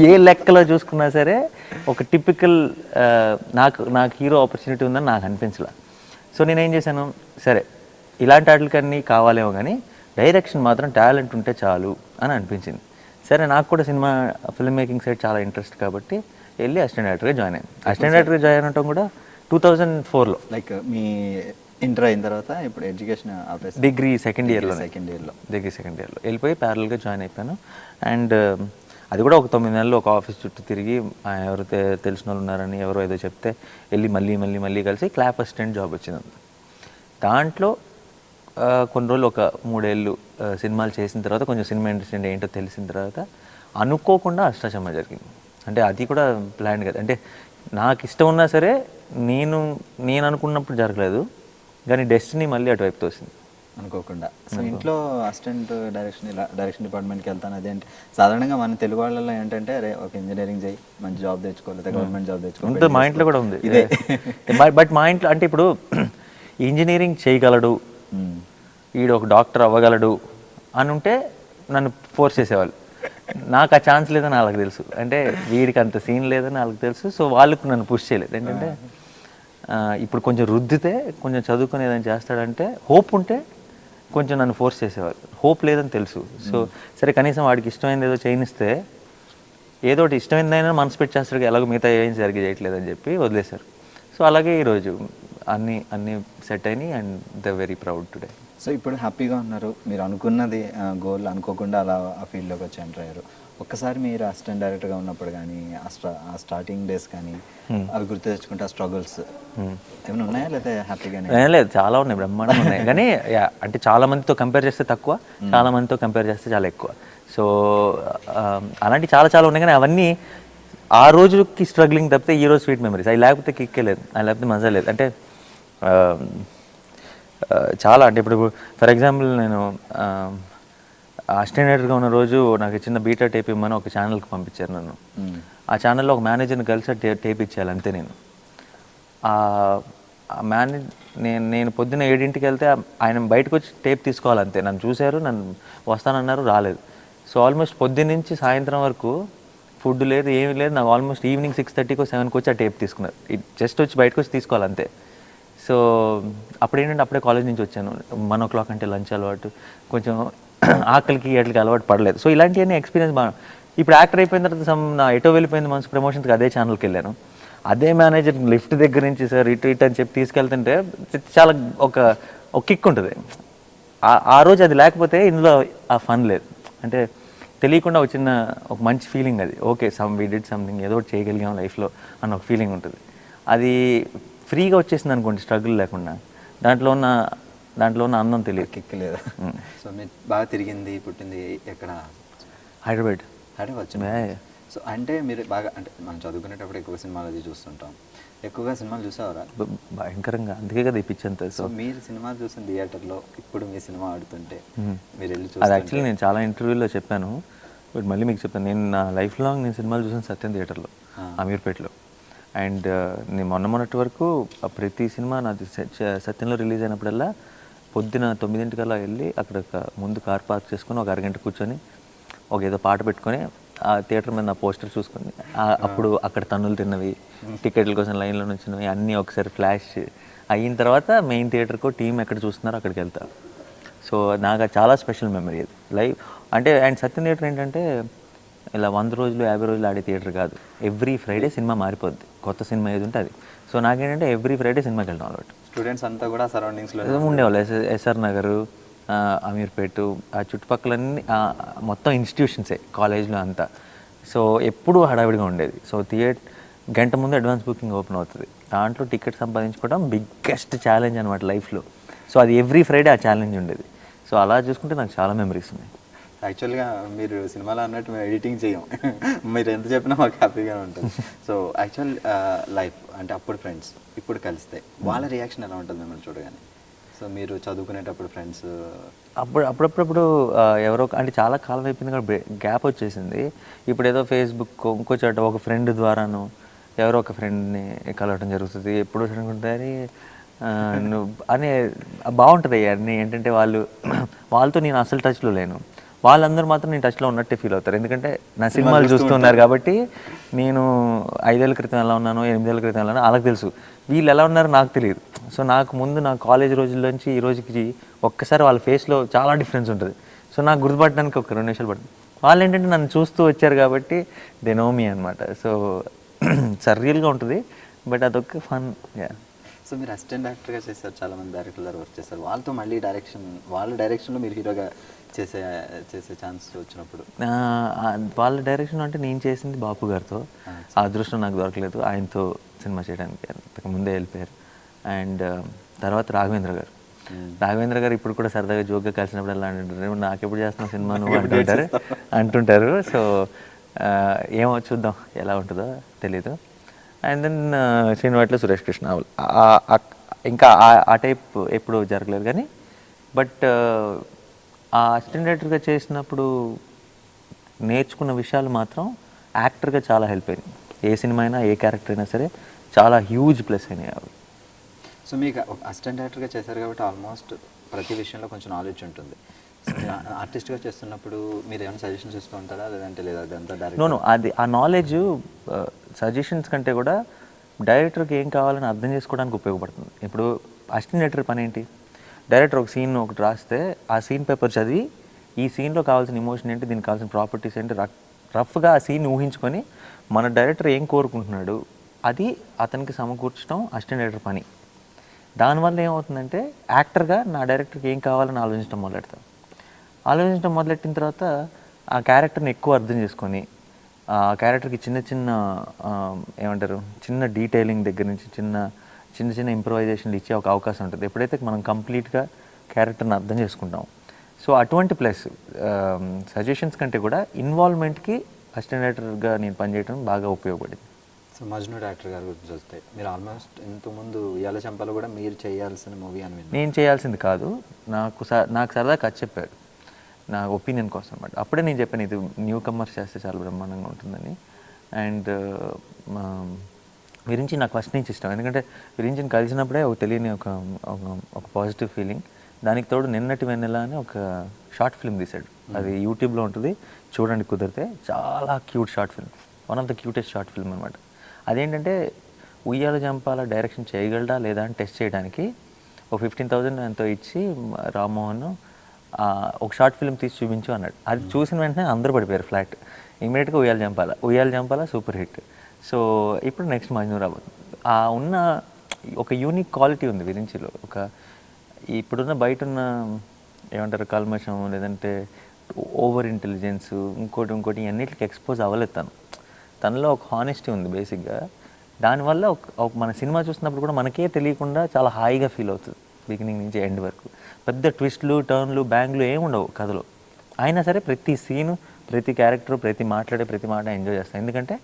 ఏ లెక్కలో చూసుకున్నా సరే ఒక టిపికల్ నాకు హీరో ఆపర్చునిటీ ఉందని నాకు అనిపించలే. సో నేనేం చేశాను, సరే ఇలాంటి వాటికన్నీ కావాలేమో కానీ డైరెక్షన్ మాత్రం టాలెంట్ ఉంటే చాలు అని అనిపించింది. సరే నాకు కూడా సినిమా ఫిల్మ్ మేకింగ్ సైడ్ చాలా ఇంట్రెస్ట్ కాబట్టి వెళ్ళి అసిస్టెంట్ డైరెక్టర్గా జాయిన్ అయ్యాను. అసిస్టెంట్ డైరెక్టర్గా జాయిన్ అవడం కూడా 2004లో. లైక్ మీ ఇంటర్ అయిన తర్వాత ఇప్పుడు ఎడ్యుకేషన్ డిగ్రీ సెకండ్ ఇయర్లో వెళ్ళిపోయి ప్యారల్గా జాయిన్ అయిపోయాను. అండ్ అది కూడా ఒక 9 నెలలు ఒక ఆఫీస్ చుట్టూ తిరిగి ఎవరు తెలిసిన వాళ్ళు ఉన్నారని ఎవరో ఏదో చెప్తే వెళ్ళి మళ్ళీ కలిసి క్లాప్ అసిస్టెంట్ జాబ్ వచ్చింది. దాంట్లో కొన్ని రోజులు ఒక 3 ఏళ్ళు సినిమాలు చేసిన తర్వాత కొంచెం సినిమా ఇండస్ట్రీ ఏంటో తెలిసిన తర్వాత అనుకోకుండా అష్టాచమ్మ జరిగింది. అంటే అది కూడా ప్లాన్ కదా, అంటే నాకు ఇష్టం ఉన్నా సరే నేను అనుకున్నప్పుడు జరగలేదు, కానీ డెస్టినీ మళ్ళీ అటువైపు తోసింది అనుకోకుండా. సో ఇంట్లో అసిస్టెంట్ డైరెక్షన్ డిపార్ట్మెంట్కి వెళ్తాను. అదేంటి సాధారణంగా మన తెలుగు వాళ్ళలో ఏంటంటే ఒక ఇంజనీరింగ్ చేయి, మంచి జాబ్ తెచ్చుకోవాలి, గవర్నమెంట్ జాబ్ తెచ్చుకోవాలి. మా ఇంట్లో కూడా ఉంది. బట్ మా ఇంట్లో అంటే ఇప్పుడు ఇంజనీరింగ్ చేయగలడు, వీడు ఒక డాక్టర్ అవ్వగలడు అని ఉంటే నన్ను ఫోర్స్ చేసేవాళ్ళు. నాకు ఆ ఛాన్స్ లేదని వాళ్ళకి తెలుసు, అంటే వీడికి అంత సీన్ లేదని వాళ్ళకి తెలుసు. సో వాళ్ళకు నన్ను పుష్ చేయలేదు. ఏంటంటే ఇప్పుడు కొంచెం రుద్దితే కొంచెం చదువుకుని ఏదైనా చేస్తాడంటే హోప్ ఉంటే కొంచెం నన్ను ఫోర్స్ చేసేవాళ్ళు. హోప్ లేదని తెలుసు. సో సరే కనీసం వాడికి ఇష్టమైంది ఏదో చేయనిస్తే ఏదో ఒకటి ఇష్టమైందైనా మనసు పెట్టి చేస్తాడు, ఎలాగో మిగతా ఏం సరిగ్గా చేయట్లేదని చెప్పి వదిలేశారు. సో అలాగే ఈరోజు అన్నీ సెట్ అయినాయి and they very proud today. So ఇప్పుడు హ్యాపీగా ఉన్నారు, మీరు అనుకున్నది గోల్ అనుకోకుండా అలా ఆ ఫీల్డ్లోకి వచ్చి ఎంటర్ అయ్యారు. ఒక్కసారి మీరు అసిస్టెంట్ డైరెక్టర్గా ఉన్నప్పుడు కానీ ఆ స్టార్టింగ్ డేస్ కానీ అవి గుర్తు తెచ్చుకుంటే ఆ స్ట్రగుల్స్ ఏమైనా ఉన్నాయా లేదా హ్యాపీగానే? లేదు, చాలా ఉన్నాయి, బ్రహ్మాండంగా ఉన్నాయి. కానీ అంటే చాలా మందితో కంపేర్ చేస్తే తక్కువ, చాలా మందితో కంపేర్ చేస్తే చాలా ఎక్కువ. సో అలాంటి చాలా ఉన్నాయి. కానీ అవన్నీ ఆ రోజుకి స్ట్రగ్లింగ్ తప్పితే ఈ రోజు స్వీట్ మెమరీస్. అవి లేకపోతే కిక్కే లేదు, అవి లేకపోతే మజా లేదు. అంటే చాలా, అంటే ఇప్పుడు ఫర్ ఎగ్జాంపుల్ నేను అసిస్టెంట్ డైరెక్టర్గా ఉన్న రోజు నాకు చిన్న బీటా టేప్ ఇవ్వమని ఒక ఛానల్కి పంపించారు నన్ను. ఆ ఛానల్లో ఒక మేనేజర్ని కలిసి టేప్ ఇచ్చేయాలి అంతే. నేను నేను పొద్దున్న 7 వెళ్తే ఆయన బయటకు వచ్చి టేప్ తీసుకోవాలంతే. నన్ను చూశారు, నన్ను వస్తానన్నారు, రాలేదు. సో ఆల్మోస్ట్ పొద్దున్న నుంచి సాయంత్రం వరకు ఫుడ్ లేదు, ఏమీ లేదు. నాకు ఆల్మోస్ట్ ఈవినింగ్ 6:30కో 7కో వచ్చి ఆ టేప్ తీసుకున్నారు. జస్ట్ వచ్చి బయటకు వచ్చి తీసుకోవాలంతే. సో అప్పుడు ఏంటంటే అప్పుడే కాలేజ్ నుంచి వచ్చాను. 1 o'clock అంటే లంచ్ అలవాటు, కొంచెం ఆకలికి వాటికి అలవాటు పడలేదు. సో ఇలాంటివన్నీ ఎక్స్పీరియన్స్ బాగా. ఇప్పుడు యాక్టర్ అయిపోయిన తర్వాత నా ఎటో వెళ్ళిపోయింది మనసు ప్రమోషన్స్కి, అదే ఛానల్కి వెళ్ళాను. అదే మేనేజర్ లిఫ్ట్ దగ్గర నుంచి సార్ ఇటు అని చెప్పి తీసుకెళ్తుంటే చాలా ఒక కిక్ ఉంటుంది. ఆ రోజు అది లేకపోతే ఇందులో ఆ ఫన్ లేదు. అంటే తెలియకుండా ఒక మంచి ఫీలింగ్ అది. ఓకే, వీ డిడ్ సంథింగ్, ఏదో ఒకటి చేయగలిగాం లైఫ్లో అన్న ఒక ఫీలింగ్ ఉంటుంది. అది ఫ్రీగా వచ్చేసింది అనుకోండి, స్ట్రగుల్ లేకుండా. దాంట్లో ఉన్న అందం తెలియదు, కిక్ లేదు. సో మీరు బాగా తిరిగింది, పుట్టింది ఎక్కడ? హైదరాబాద్. సో అంటే మీరు బాగా, అంటే మనం చదువుకునేటప్పుడు ఎక్కువ సినిమాలు అది చూస్తుంటాం. ఎక్కువగా సినిమాలు చూసేవారా? భయంకరంగా, అందుకే కదా ఇప్పించంత. సో మీరు సినిమాలు చూసిన థియేటర్లో ఇప్పుడు మీ సినిమా ఆడుతుంటే మీరు వెళ్ళి అది యాక్చువల్లీ నేను చాలా ఇంటర్వ్యూలో చెప్పాను, బట్ మళ్ళీ మీకు చెప్తాను. నేను నా లైఫ్ లాంగ్ నేను సినిమాలు చూసాను సత్యం థియేటర్లో, అమీర్పేటలో. అండ్ నేను మొన్నటి వరకు ప్రతి సినిమా నాది సత్యంలో రిలీజ్ అయినప్పుడల్లా పొద్దున 9 వెళ్ళి అక్కడ ముందు కార్ పార్క్ చేసుకొని ఒక అరగంట కూర్చొని ఒక ఏదో పాట పెట్టుకొని ఆ థియేటర్ మీద నా పోస్టర్ చూసుకొని అప్పుడు అక్కడ తన్నులు తిన్నవి, టికెట్ల కోసం లైన్లో నుంచినవి అన్నీ ఒకసారి ఫ్లాష్ అయిన తర్వాత మెయిన్ థియేటర్కు టీం ఎక్కడ చూస్తున్నారో అక్కడికి వెళ్తారు. సో నాకు చాలా స్పెషల్ మెమరీ అది లైవ్. అంటే అండ్ సత్యం థియేటర్ ఏంటంటే ఇలా 100 రోజులు 50 రోజులు ఆడే థియేటర్ కాదు. ఎవ్రీ ఫ్రైడే సినిమా మారిపోద్ది, కొత్త సినిమా ఏది ఉంటే అది. సో నాకేంటంటే ఎవ్రీ ఫ్రైడే సినిమాకి వెళ్ళడం అలవాటు. స్టూడెంట్స్ అంతా కూడా సరౌండింగ్స్లో ఉండేవాళ్ళు. ఎస్ఆర్ నగరు, అమీర్పేట, ఆ చుట్టుపక్కలన్నీ మొత్తం ఇన్స్టిట్యూషన్సే, కాలేజ్లో అంతా. సో ఎప్పుడూ హడావిడిగా ఉండేది. సో గంట ముందు అడ్వాన్స్ బుకింగ్ ఓపెన్ అవుతుంది. దాంట్లో టికెట్ సంపాదించుకోవడం బిగ్గెస్ట్ ఛాలెంజ్ అనమాట లైఫ్లో. సో అది ఎవ్రీ ఫ్రైడే ఆ ఛాలెంజ్ ఉండేది. సో అలా చూసుకుంటే నాకు చాలా మెమరీస్ ఉన్నాయి. యాక్చువల్గా మీరు సినిమాలో అన్నట్టు మేము ఎడిటింగ్ చేయం, మీరు ఎంత చెప్పినా మాకు హ్యాపీగానే ఉంటుంది. సో యాక్చువల్ లైఫ్ అంటే అప్పుడు ఫ్రెండ్స్ ఇప్పుడు కలిస్తే వాళ్ళ రియాక్షన్ ఎలా ఉంటుంది మిమ్మల్ని చూడగానే? సో మీరు చదువుకునేటప్పుడు ఫ్రెండ్స్ అప్పుడప్పుడు ఎవరో అంటే చాలా కాలం అయిపోయింది కూడా గ్యాప్ వచ్చేసింది. ఇప్పుడు ఏదో ఫేస్బుక్ ఇంకో చోట ఒక ఫ్రెండ్ ద్వారాను ఎవరో ఒక ఫ్రెండ్ని కలవడం జరుగుతుంది. ఎప్పుడు అనుకుంటారు నువ్వు అని బాగుంటుంది అన్నీ. ఏంటంటే వాళ్ళతో నేను అసలు టచ్లో లేను, వాళ్ళందరూ మాత్రం నేను టచ్లో ఉన్నట్టే ఫీల్ అవుతారు. ఎందుకంటే నా సినిమాలు చూస్తున్నారు కాబట్టి నేను 5 ఏళ్ళ క్రితం ఎలా ఉన్నానో 8 ఏళ్ళ క్రితం ఎలా ఉన్నానో వాళ్ళకి తెలుసు, వీళ్ళు ఎలా ఉన్నారో నాకు తెలియదు. సో నాకు ముందు నా కాలేజ్ రోజుల్లోంచి ఈ రోజుకి ఒక్కసారి వాళ్ళ ఫేస్లో చాలా డిఫరెన్స్ ఉంటుంది. సో నాకు గుర్తుపట్టడానికి ఒక 2 నిమిషాలు పడుతుంది. వాళ్ళు ఏంటంటే నన్ను చూస్తూ వచ్చారు కాబట్టి దే నో మీ అనమాట. సో సర్రియల్గా ఉంటుంది, బట్ అదొక ఫన్. సో మీరు అసిస్టెంట్ డైరెక్టర్గా చేశారు, చాలామంది డైరెక్టర్ దగ్గర వర్క్ చేశారు, వాళ్ళతో మళ్ళీ వాళ్ళ డైరెక్షన్లో మీరు హీరోగా చేసే ఛాన్స్ వచ్చినప్పుడు వాళ్ళ డైరెక్షన్ అంటే నేను చేసింది బాపు గారితో. ఆ అదృష్టం నాకు దొరకలేదు ఆయనతో సినిమా చేయడానికి, అంతకు ముందే వెళ్ళిపోయారు. అండ్ తర్వాత రాఘవేంద్ర గారు ఇప్పుడు కూడా సరదాగా జోక్గా కలిసినప్పుడు ఎలా అంటుంటారు, నాకు ఎప్పుడు చేస్తున్నా సినిమా నువ్వు అంటుంటారు. సో ఏమో చూద్దాం ఎలా ఉంటుందో తెలీదు. అండ్ దెన్ శ్రీనివాట్లో సురేష్ కృష్ణ ఇంకా ఆ టైప్ ఎప్పుడు జరగలేదు. కానీ బట్ ఆ అసిస్టెంట్ డైరెక్టర్గా చేసినప్పుడు నేర్చుకున్న విషయాలు మాత్రం యాక్టర్గా చాలా హెల్ప్ అయినాయి. ఏ సినిమా అయినా ఏ క్యారెక్టర్ అయినా సరే చాలా హ్యూజ్ ప్లస్ అయినాయి అవి. సో మీకు అసిస్టెంట్ డైరెక్టర్గా చేశారు కాబట్టి ఆల్మోస్ట్ ప్రతి విషయంలో కొంచెం నాలెడ్జ్ ఉంటుంది. ఆర్టిస్ట్గా చేస్తున్నప్పుడు మీరు ఏమైనా సజెషన్స్ ఇస్తూ ఉంటారా, లేదంటే లేదా అదంతా డైరెక్ట్? నో అది ఆ నాలెడ్జ్ సజెషన్స్ కంటే కూడా డైరెక్టర్కి ఏం కావాలని అర్థం చేసుకోవడానికి ఉపయోగపడుతుంది. ఇప్పుడు అసిస్టెంట్ డైరెక్టర్ పని ఏంటి, డైరెక్టర్ ఒక సీన్ ఒకటి రాస్తే ఆ సీన్ పేపర్ చదివి ఈ సీన్లో కావాల్సిన ఇమోషన్ ఏంటి, దీనికి కావాల్సిన ప్రాపర్టీస్ ఏంటి, రఫ్గా ఆ సీన్ ఊహించుకొని మన డైరెక్టర్ ఏం కోరుకుంటున్నాడు అది అతనికి సమకూర్చడం అసిస్టెంట్ డైరెక్టర్ పని. దానివల్ల ఏమవుతుందంటే యాక్టర్గా నా డైరెక్టర్కి ఏం కావాలని ఆలోచించడం మొదలెట్టిన తర్వాత ఆ క్యారెక్టర్ని ఎక్కువ అర్థం చేసుకొని ఆ క్యారెక్టర్కి చిన్న డీటెయిలింగ్ దగ్గర నుంచి చిన్న ఇంప్రూవైజేషన్లు ఇచ్చే ఒక అవకాశం ఉంటుంది ఎప్పుడైతే మనం కంప్లీట్గా క్యారెక్టర్ని అర్థం చేసుకుంటాం. సో అటువంటి ప్లస్ సజెషన్స్ కంటే కూడా ఇన్వాల్వ్మెంట్కి అసిస్టెంట్ డైరెక్టర్గా నేను పనిచేయడం బాగా ఉపయోగపడింది. సో మజ్ను డైరెక్టర్ గారి గురించి వస్తే మీరు ఆల్మోస్ట్ ఇంతకుముందు ఇయాల చంపాలో కూడా మీరు చేయాల్సిన మూవీ అని నేను చేయాల్సింది కాదు, నాకు సరదా కథ చెప్పారు నా ఒపీనియన్ కోసం అనమాట. అప్పుడే నేను చెప్పాను ఇది న్యూ కమర్స్ చేస్తే చాలా బ్రహ్మాండంగా ఉంటుందని. అండ్ విరించి నాకు ఫస్ట్ నుంచి ఇష్టం, ఎందుకంటే విరించిని కలిసినప్పుడే ఒక తెలియని ఒక పాజిటివ్ ఫీలింగ్. దానికి తోడు నిన్నటి వెన్నెల అని ఒక షార్ట్ ఫిల్మ్ తీశాడు, అది యూట్యూబ్లో ఉంటుంది చూడండి కుదిరితే. చాలా cute short film, one of the cutest short film అనమాట. అదేంటంటే ఉయ్యాల జంపాల డైరెక్షన్ చేయగలడా లేదా అని టెస్ట్ చేయడానికి ఒక 15,000 ఎంతో ఇచ్చి రామ్మోహన్ ఒక షార్ట్ ఫిల్మ్ తీసి చూపించు అన్నాడు. అది చూసిన వెంటనే అందరూ పడిపోయారు ఫ్లాట్. ఇమీడియట్గా ఉయ్యాల జంపాల సూపర్ హిట్. సో ఇప్పుడు నెక్స్ట్ మజ్ను రాబోతుంది. ఉన్న ఒక యూనిక్ క్వాలిటీ ఉంది విరించిలో. ఇప్పుడున్న బయట ఉన్న ఏమంటారు కల్మషం, లేదంటే ఓవర్ ఇంటెలిజెన్స్, ఇంకోటి అన్నిటికి ఎక్స్పోజ్ అవ్వలేదు తనలో ఒక హానెస్టీ ఉంది బేసిక్గా. దానివల్ల మన సినిమా చూసినప్పుడు కూడా మనకే తెలియకుండా చాలా హాయిగా ఫీల్ అవుతుంది బిగినింగ్ నుంచి ఎండ్ వరకు. పెద్ద ట్విస్ట్లు, టర్న్లు, బ్యాంగ్లు ఏమి ఉండవు కథలో. అయినా సరే ప్రతి సీను, ప్రతి క్యారెక్టర్, మాట్లాడే ప్రతి మాట ఎంజాయ్ చేస్తాను. ఎందుకంటే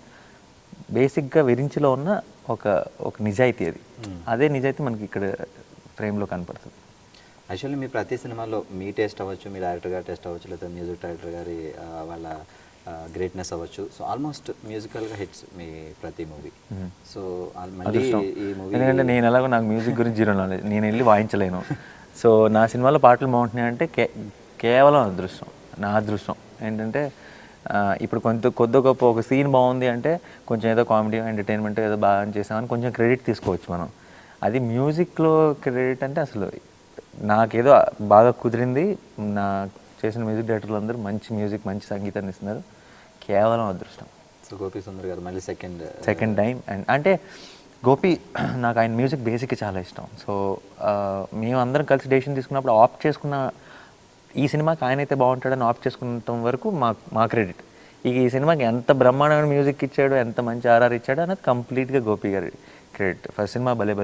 బేసిక్గా విరించిలో ఉన్న ఒక నిజాయితీ అది. అదే నిజాయితీ మనకి ఇక్కడ ఫ్రేమ్లో కనపడుతుంది. యాక్చువల్లీ మీ ప్రతి సినిమాలో మీ టేస్ట్ అవ్వచ్చు, మీ డైరెక్టర్ గారి టేస్ట్ అవ్వచ్చు, లేదా మ్యూజిక్ డైరెక్టర్ గారి వాళ్ళ గ్రేట్నెస్ అవ్వచ్చు. సో ఆల్మోస్ట్ మ్యూజికల్గా హిట్స్ మీ ప్రతి మూవీ. సో మళ్ళీ ఈ మూవీ ఎందుకంటే నేను ఎలాగో నాకు మ్యూజిక్ గురించి జీరో నాలెడ్జ్, నేను వెళ్ళి వాయించలేను. సో నా సినిమాలో పాటలు బాగుంటున్నాయి అంటే కేవలం నా అదృష్టం ఏంటంటే ఇప్పుడు కొద్ది గొప్ప ఒక సీన్ బాగుంది అంటే కొంచెం ఏదో కామెడీ ఎంటర్టైన్మెంట్ ఏదో బాగా చేసామని కొంచెం క్రెడిట్ తీసుకోవచ్చు మనం. అది మ్యూజిక్లో క్రెడిట్ అంటే అసలు నాకేదో బాగా కుదిరింది, నా చేసిన మ్యూజిక్ డైరెక్టర్లు అందరూ మంచి మ్యూజిక్, మంచి సంగీతాన్ని ఇస్తున్నారు, కేవలం అదృష్టం. సో గోపి సుందర్ గారు మళ్ళీ సెకండ్ టైం. అండ్ అంటే గోపి నాకు ఆయన మ్యూజిక్ బేసిక్గా చాలా ఇష్టం. సో మేము అందరం కలిసి డెసిషన్ తీసుకున్నప్పుడు ఆప్ట్ చేసుకున్న ఈ సినిమాకి ఆయన అయితే బాగుంటాడని ఆప్ట్ చేసుకున్న వరకు మా క్రెడిట్. ఇక ఈ సినిమాకి ఎంత బ్రహ్మాండమైన మ్యూజిక్ ఇచ్చాడు, ఎంత మంచి ఆర్ఆర్ ఇచ్చాడు అన్నది కంప్లీట్గా గోపి గారి క్రెడిట్. ఫస్ట్ సినిమా భలే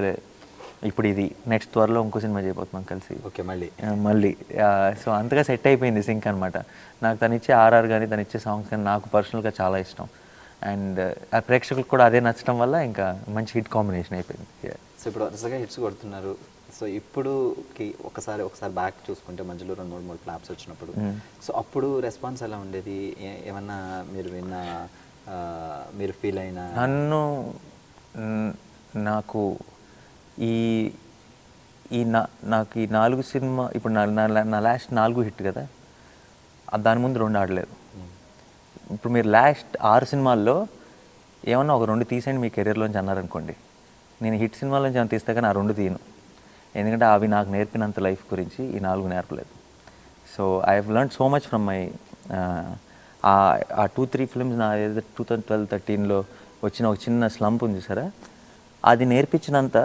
ఇప్పుడు ఇది నెక్స్ట్ త్వరలో ఇంకో సినిమా చేయబోతున్నాం కలిసి. ఓకే, మళ్ళీ సో అంతగా సెట్ అయిపోయింది సింక్ అనమాట. నాకు తను ఇచ్చే ఆర్ఆర్ కానీ తను ఇచ్చే సాంగ్స్ కానీ నాకు పర్సనల్గా చాలా ఇష్టం. అండ్ ఆ ప్రేక్షకులకు కూడా అదే నచ్చడం వల్ల ఇంకా మంచి హిట్ కాంబినేషన్ అయిపోయింది. సో ఇప్పుడు వరుసగా హిట్స్ కొడుతున్నారు. సో ఇప్పుడుకి ఒకసారి బ్యాక్ చూసుకుంటే మధ్యలో 2-3 ఫ్లాప్స్ వచ్చినప్పుడు సో అప్పుడు రెస్పాన్స్ ఎలా ఉండేది? ఏమన్నా మీరు మీరు ఫీల్ అయినా? నాకు ఈ నాకు ఈ 4 సినిమా ఇప్పుడు నా లాస్ట్ 4 హిట్ కదా, దాని ముందు 2 ఆడలేదు. ఇప్పుడు మీరు లాస్ట్ 6 సినిమాల్లో ఏమన్నా ఒక 2 తీసేయండి మీ కెరీర్లోంచి అన్నారనుకోండి, నేను హిట్ సినిమాలోంచి ఏమైనా తీస్తే కానీ ఆ 2 తీయను. ఎందుకంటే అవి నాకు నేర్పినంత లైఫ్ గురించి ఈ 4 నేర్పలేదు. So I have learn so much from my uh 2-3 films. నా ఏదో 2012-13లో వచ్చిన ఒక చిన్న స్లంప్ ఉంది సరే, అది నేర్పించినంత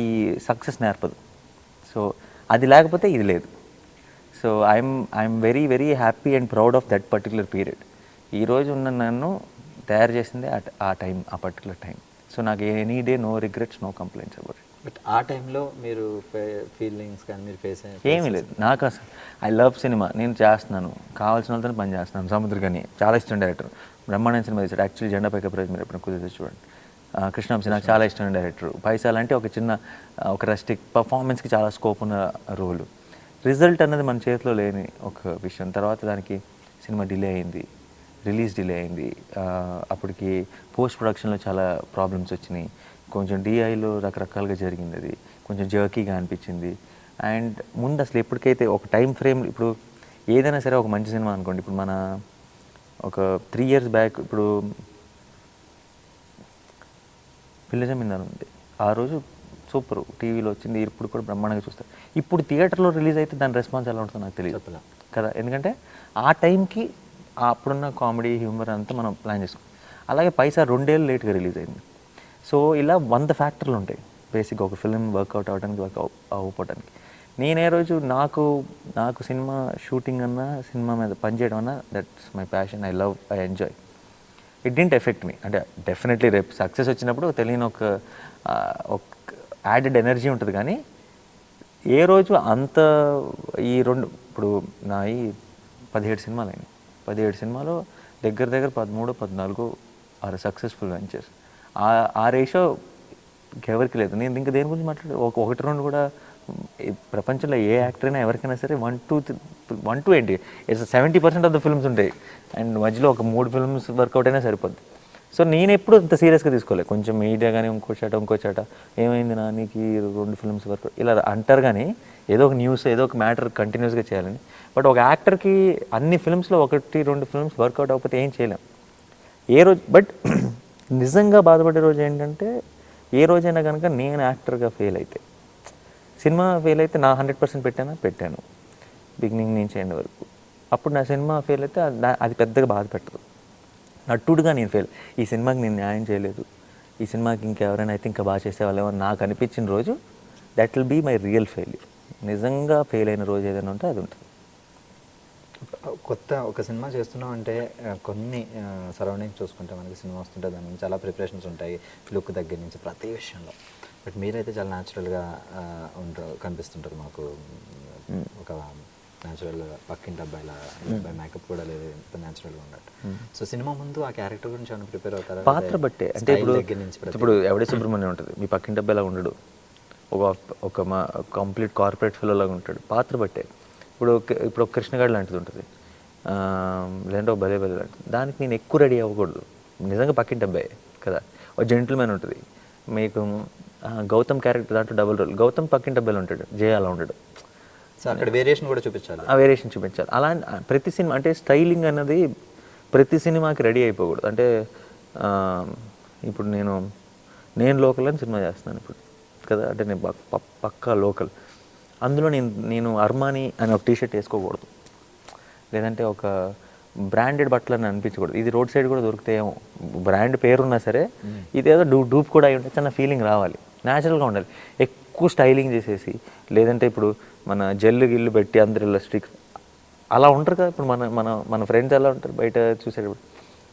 ఈ సక్సెస్ నేర్పదు. సో అది లేకపోతే ఇది లేదు. So I'm very very happy and proud of that particular period. ఈరోజు ఉన్న నన్ను తయారు చేసిందే ఆ పర్టికులర్ టైం. సో నాకు any day no regrets, no complaints about it. But ఆ టైంలో మీరు ఫీలింగ్స్ కానీ మీరు ఫేస్ ఏమీ లేదు నాకు అసలు. ఐ లవ్ సినిమా, నేను చేస్తున్నాను, కావాల్సిన వాళ్ళతో పని చేస్తున్నాను. సముద్రగని చాలా ఇష్టం డైరెక్టర్, బ్రహ్మాండం సినిమా తీసాడు. యాక్చువల్లీ జెండా పైకి ప్రయోజనం మీరు ఎప్పుడు కుదిరితే చూడండి. కృష్ణవంశీ నాకు చాలా ఇష్టమైన డైరెక్టర్. పైసాల్ అంటే ఒక చిన్న ఒక రస్టిక్ పర్ఫార్మెన్స్కి చాలా స్కోప్ ఉన్న రోలు. రిజల్ట్ అన్నది మన చేతిలో లేని ఒక విషయం. తర్వాత దానికి సినిమా డిలే అయింది, రిలీజ్ డిలే అయింది. అప్పటికి పోస్ట్ ప్రొడక్షన్లో చాలా ప్రాబ్లమ్స్ వచ్చినాయి. కొంచెం డిఐలో రకరకాలుగా జరిగింది. అది కొంచెం జర్కీగా అనిపించింది. అండ్ ముందు అసలు ఎప్పటికైతే ఒక టైం ఫ్రేమ్, ఇప్పుడు ఏదైనా సరే ఒక మంచి సినిమా అనుకోండి, ఇప్పుడు మన ఒక 3 years బ్యాక్ ఇప్పుడు పిల్ల జమీందార్ ఉంది, ఆ రోజు సూపర్ టీవీలో వచ్చింది, ఇప్పుడు కూడా బ్రహ్మాండంగా చూస్తారు. ఇప్పుడు థియేటర్లో రిలీజ్ అయితే దాని రెస్పాన్స్ ఎలా ఉంటుందో నాకు తెలియదు కదా, ఎందుకంటే ఆ టైంకి అప్పుడున్న కామెడీ హ్యూమర్ అంతా మనం ప్లాన్ చేసుకున్నాం. అలాగే పైసా 2 ఏళ్ళు లేట్గా రిలీజ్ అయింది. సో ఇలా 100 ఫ్యాక్టర్లు ఉంటాయి బేసిక్గా ఒక ఫిల్మ్ వర్కౌట్ అవ్వడానికి, అవ్వడానికి. నేనే రోజు నాకు సినిమా షూటింగ్ అన్నా, సినిమా మీద పనిచేయడం అన్నా, that's my passion. I enjoy. It didn't affect me. అంటే డెఫినెట్లీ రేపు సక్సెస్ వచ్చినప్పుడు తెలియని ఒక యాడెడ్ ఎనర్జీ ఉంటుంది. కానీ ఏ రోజు అంత ఇప్పుడు నా ఈ 17 సినిమాలు అయినాయి. 17 సినిమాలో దగ్గర 13-14 ఆర్ సక్సెస్ఫుల్ వెంచర్స్. ఆ రేషియో ఎవరికి లేదు. నేను ఇంకా దేని గురించి మాట్లాడే 1-2 కూడా ప్రపంచంలో ఏ యాక్టర్ అయినా ఎవరికైనా సరే 1-2 ఏంటి, ఇట్స్ 70% ఆఫ్ ద ఫిల్మ్స్ ఉంటాయి. అండ్ మధ్యలో ఒక 3 ఫిల్మ్స్ వర్కౌట్ అయినా సరిపోద్ది. సో నేను ఎప్పుడు అంత సీరియస్గా తీసుకోలేదు. కొంచెం మీడియా కానీ ఇంకో చాట ఏమైంది నా నీకు 2 ఫిల్మ్స్ వర్కౌట్ ఇలా అంటారు. కానీ ఏదో ఒక న్యూస్, ఏదో ఒక మ్యాటర్ కంటిన్యూస్గా చేయాలని. బట్ ఒక యాక్టర్కి అన్ని ఫిల్మ్స్లో 1-2 ఫిల్మ్స్ వర్కౌట్ అవ్వకపోతే ఏం చేయలేం ఏ రోజు. బట్ నిజంగా బాధపడే రోజు ఏంటంటే, ఏ రోజైనా కనుక నేను యాక్టర్గా ఫెయిల్ అయితే, సినిమా ఫెయిల్ అయితే, నా 100% పెట్టాను బిగినింగ్ నుంచి ఎండ్ వరకు. అప్పుడు నా సినిమా ఫెయిల్ అయితే అది పెద్దగా బాధ పెట్టదు. నటుడుగా నేను ఫెయిల్, ఈ సినిమాకి నేను న్యాయం చేయలేదు, ఈ సినిమాకి ఇంకెవరైనా అయితే ఇంకా బాగా చేసేవాళ్ళేమో నాకు అనిపించిన రోజు, that will be my real failure. నిజంగా ఫెయిల్ అయిన రోజు ఏదైనా ఉంటే అది ఉంటుంది. కొత్త ఒక సినిమా చేస్తున్నాం అంటే కొన్ని సరౌండింగ్స్ చూసుకుంటే మనకి సినిమా వస్తుంటే దాని నుంచి చాలా ప్రిపరేషన్స్ ఉంటాయి, లుక్ దగ్గర నుంచి ప్రతి విషయంలో. బట్ మీరైతే చాలా న్యాచురల్గా కనిపిస్తుంటారు మాకు. ఒక న్యాచురల్ పక్కింటి అబ్బాయిలా, మేకప్ కూడా లేదు, ఎంత న్యాచురల్గా ఉన్నట్టు. సో సినిమా ముందు ఆ క్యారెక్టర్ గురించి ఏమైనా ప్రిపేర్ అవుతారా? పాత్ర బట్టే. అంటే ఇప్పుడు ఎవడే సుబ్రహ్మణ్యం ఉంటుంది, మీ పక్కింటి అబ్బాయిలా ఉండడు, ఒక మా కంప్లీట్ కార్పొరేట్ ఫిలో లాగా ఉంటాడు. పాత్ర బట్టే. ఇప్పుడు ఒక కృష్ణగాడు లాంటిది ఉంటుంది, లేదంటే ఒక భలే లాంటిది. దానికి నేను ఎక్కువ రెడీ అవ్వకూడదు. నిజంగా పక్కింటి అబ్బాయి కదా. ఒక జెంటిల్మెన్ ఉంటుంది. మీకు గౌతమ్ క్యారెక్టర్ దాంట్లో డబుల్ రోల్. గౌతమ్ పక్కింటి అబ్బాయిలో ఉంటాడు, జయ అలా ఉంటాడు. సో అక్కడ వేరియేషన్ కూడా చూపించాలి, ఆ వేరియేషన్ చూపించాలి. అలా ప్రతి సినిమా అంటే స్టైలింగ్ అన్నది ప్రతి సినిమాకి రెడీ అయిపోకూడదు. అంటే ఇప్పుడు నేను లోకల్ అని సినిమా చేస్తున్నాను ఇప్పుడు కదా, అంటే నేను పక్కా లోకల్. అందులో నేను అర్మానీ అని ఒక టీషర్ట్ వేసుకోకూడదు, లేదంటే ఒక బ్రాండెడ్ బట్టలు అని అనిపించకూడదు. ఇది రోడ్ సైడ్ కూడా దొరుకుతాయేమో, బ్రాండ్ పేరున్నా సరే ఇదేదో డూప్ కూడా అయి ఉంటే చిన్న ఫీలింగ్ రావాలి, న్యాచురల్గా ఉండాలి. ఎక్కువ స్టైలింగ్ చేసేసి, లేదంటే ఇప్పుడు మన గిల్లు పెట్టి అందరు ఇలా స్టిక్ అలా ఉంటారు కదా. ఇప్పుడు మన ఫ్రెండ్స్ ఎలా ఉంటారు బయట చూసేటప్పుడు,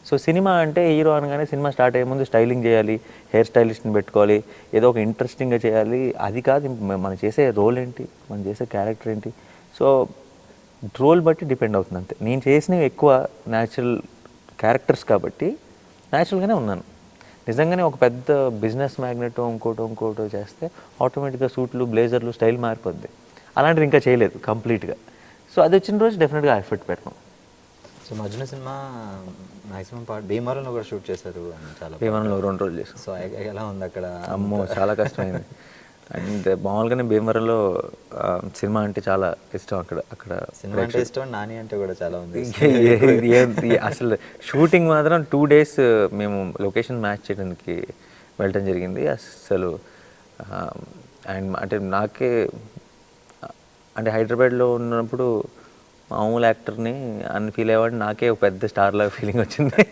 సో సినిమా అంటే హీరో అనగానే సినిమా స్టార్ట్ అయ్యే ముందు స్టైలింగ్ చేయాలి, హెయిర్ స్టైలిస్ట్ని పెట్టుకోవాలి, ఏదో ఒక ఇంట్రెస్టింగ్గా చేయాలి. అది కాదు మనం చేసే రోల్ ఏంటి, మనం చేసే క్యారెక్టర్ ఏంటి. సో రోల్ బట్టి డిపెండ్ అవుతుంది అంతే. నేను చేసినవి ఎక్కువ న్యాచురల్ క్యారెక్టర్స్ కాబట్టి న్యాచురల్గానే ఉన్నాను. నిజంగానే ఒక పెద్ద బిజినెస్ మ్యాగ్నెటో ఇంకోటో చేస్తే ఆటోమేటిక్గా సూట్లు బ్లేజర్లు స్టైల్ మారిపోద్ది. అలాంటిది ఇంకా చేయలేదు కంప్లీట్గా. సో అది వచ్చిన రోజు డెఫినెట్గా ఎఫర్ట్ పెట్టడం. So Majnu cinema maximum part భీమవరంలో కూడా షూట్ చేశారు చాలా. భీమవరంలో 2 రోజులు చేసాం. సో ఎలా ఉంది అక్కడ? అమ్మో చాలా కష్టమైంది. అండ్ మామూలుగానే భీమవరంలో సినిమా అంటే చాలా ఇష్టం. అక్కడ సినిమా అంటే ఇష్టం, నాని అంటే కూడా చాలా ఉంది. అసలు షూటింగ్ మాత్రం 2 days మేము లొకేషన్ మ్యాచ్ చేయడానికి వెళ్ళటం జరిగింది. అసలు అండ్ అంటే నాకే అంటే హైదరాబాద్లో ఉన్నప్పుడు మామూలు యాక్టర్ని అని ఫీల్ అయ్యేవాడిని, నాకే ఒక పెద్ద స్టార్ లాగా ఫీలింగ్ వచ్చింది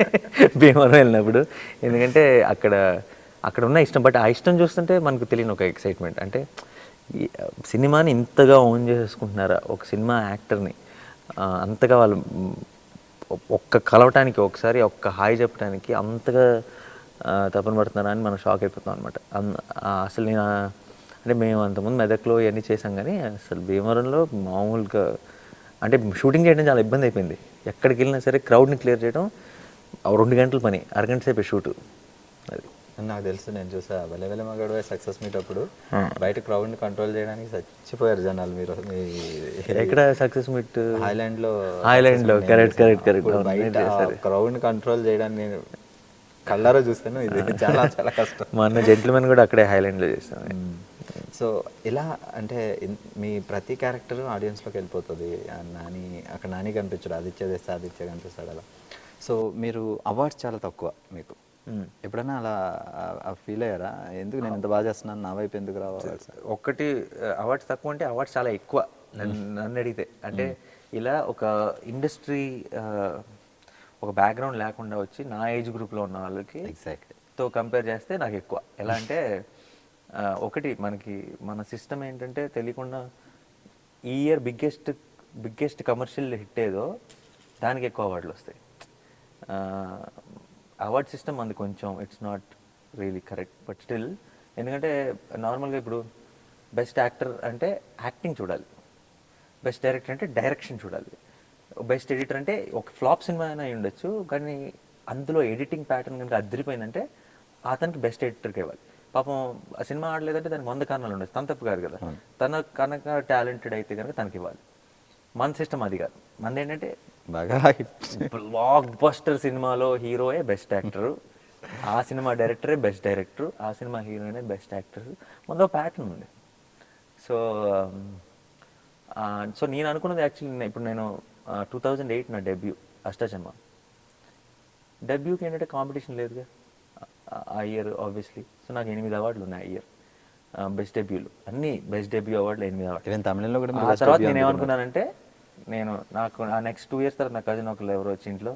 భీమవరం వెళ్ళినప్పుడు. ఎందుకంటే అక్కడ ఉన్న ఇష్టం, బట్ ఆ ఇష్టం చూస్తుంటే మనకు తెలియని ఒక ఎక్సైట్మెంట్. అంటే సినిమాని ఇంతగా ఓన్ చేసేసుకుంటున్నారా, ఒక సినిమా యాక్టర్ని అంతగా వాళ్ళు ఒక్క కలవటానికి, ఒకసారి ఒక్క హాయ్ చెప్పడానికి అంతగా తపన పడుతున్నారా అని మనం షాక్ అయిపోతాం అనమాట. అసలు నేను అంటే మేము అంతకుముందు మెదక్లో ఇవన్నీ చేసాం, కానీ అసలు భీమవరంలో మామూలుగా అంటే షూటింగ్ చేయడం చాలా ఇబ్బంది అయిపోయింది. ఎక్కడికి వెళ్ళినా సరే క్రౌడ్ని క్లియర్ చేయడం 2 గంటల పని, అరగంట సేపే షూటు. అది నాకు తెలుసు, నేను చూసా భలే భలే మగాడు సక్సెస్ మీట్ అప్పుడు బయట క్రౌడ్ని కంట్రోల్ చేయడానికి చచ్చిపోయారు జనాలు. మీరు ఎక్కడ సక్సెస్ మీట్? ఐలాండ్లో కరెక్ట్. బయట క్రౌడ్ని కంట్రోల్ చేయడానికి నేను కళ్ళారో చూస్తాను. ఇది చాలా చాలా కష్టం. మన జెంటిల్మెన్ కూడా అక్కడే హైలాండ్లో చేస్తాను. సో ఇలా అంటే మీ ప్రతి క్యారెక్టర్ ఆడియన్స్లోకి వెళ్ళిపోతుంది. అక్కడ నాని కనిపించాడు, ఆదిత్య కనిపిస్తాడు అలా. సో మీరు అవార్డ్స్ చాలా తక్కువ మీకు. ఎప్పుడైనా అలా ఫీల్ అయ్యారా? ఎందుకు నేను ఇంత బాగా చేస్తున్నాను, నా వైపు ఎందుకు రావాలి? ఒక్కటి అవార్డ్స్ తక్కువ అంటే అవార్డ్స్ చాలా ఎక్కువ నన్ను అడిగితే. అంటే ఇలా ఒక ఇండస్ట్రీ ఒక బ్యాక్గ్రౌండ్ లేకుండా వచ్చి నా ఏజ్ గ్రూప్లో ఉన్న వాళ్ళకి తో కంపేర్ చేస్తే నాకు ఎక్కువ. ఎలా అంటే ఒకటి మన సిస్టమ్ ఏంటంటే తెలియకుండా ఈ ఇయర్ బిగ్గెస్ట్ కమర్షియల్ హిట్ ఏదో దానికి ఎక్కువ అవార్డులు వస్తాయి. అవార్డ్ సిస్టమ్ అది కొంచెం it's not really correct, but still. ఎందుకంటే నార్మల్గా ఇప్పుడు బెస్ట్ యాక్టర్ అంటే యాక్టింగ్ చూడాలి, బెస్ట్ డైరెక్టర్ అంటే డైరెక్షన్ చూడాలి, బెస్ట్ ఎడిటర్ అంటే ఒక ఫ్లాప్ సినిమా అయినా అయి ఉండొచ్చు, కానీ అందులో ఎడిటింగ్ ప్యాటర్న్ కనుక అద్దరిపోయిందంటే అతనికి బెస్ట్ ఎడిటర్కి ఇవ్వాలి. పాపం ఆ సినిమా ఆడలేదంటే దానికి 100 కారణాలు ఉండొచ్చు, తన తప్పు కాదు కదా. తన కనుక టాలెంటెడ్ అయితే కనుక తనకి ఇవ్వాలి. మన సిస్టమ్ అది కాదు. మనది ఏంటంటే బాగా బ్లాక్ బస్టర్ సినిమాలో హీరోయే బెస్ట్ యాక్టర్, ఆ సినిమా డైరెక్టరే బెస్ట్ డైరెక్టర్, ఆ సినిమా హీరోయినే బెస్ట్ యాక్టర్. మనలో ప్యాటర్న్ ఉంది. సో నేను అనుకున్నది యాక్చువల్లీ ఇప్పుడు నేను 2008 నా డెబ్యూ అష్టాచమ్మ. డెబ్యూకి ఏంటంటే కాంపిటీషన్ లేదుగా ఆ ఇయర్ ఆబ్వియస్లీ. సో నాకు 8 అవార్డులు ఉన్నాయి ఆ ఇయర్. బెస్ట్ డెబ్యూలు అన్నీ బెస్ట్ డెబ్యూ అవార్డులు 8 అవార్డులు. తమిళంలో కూడా. ఆ తర్వాత నేను ఏమనుకున్నానంటే నాకు ఆ నెక్స్ట్ 2 years తర్వాత నా కజిన్ ఒకళ్ళు ఎవరు వచ్చి ఇంట్లో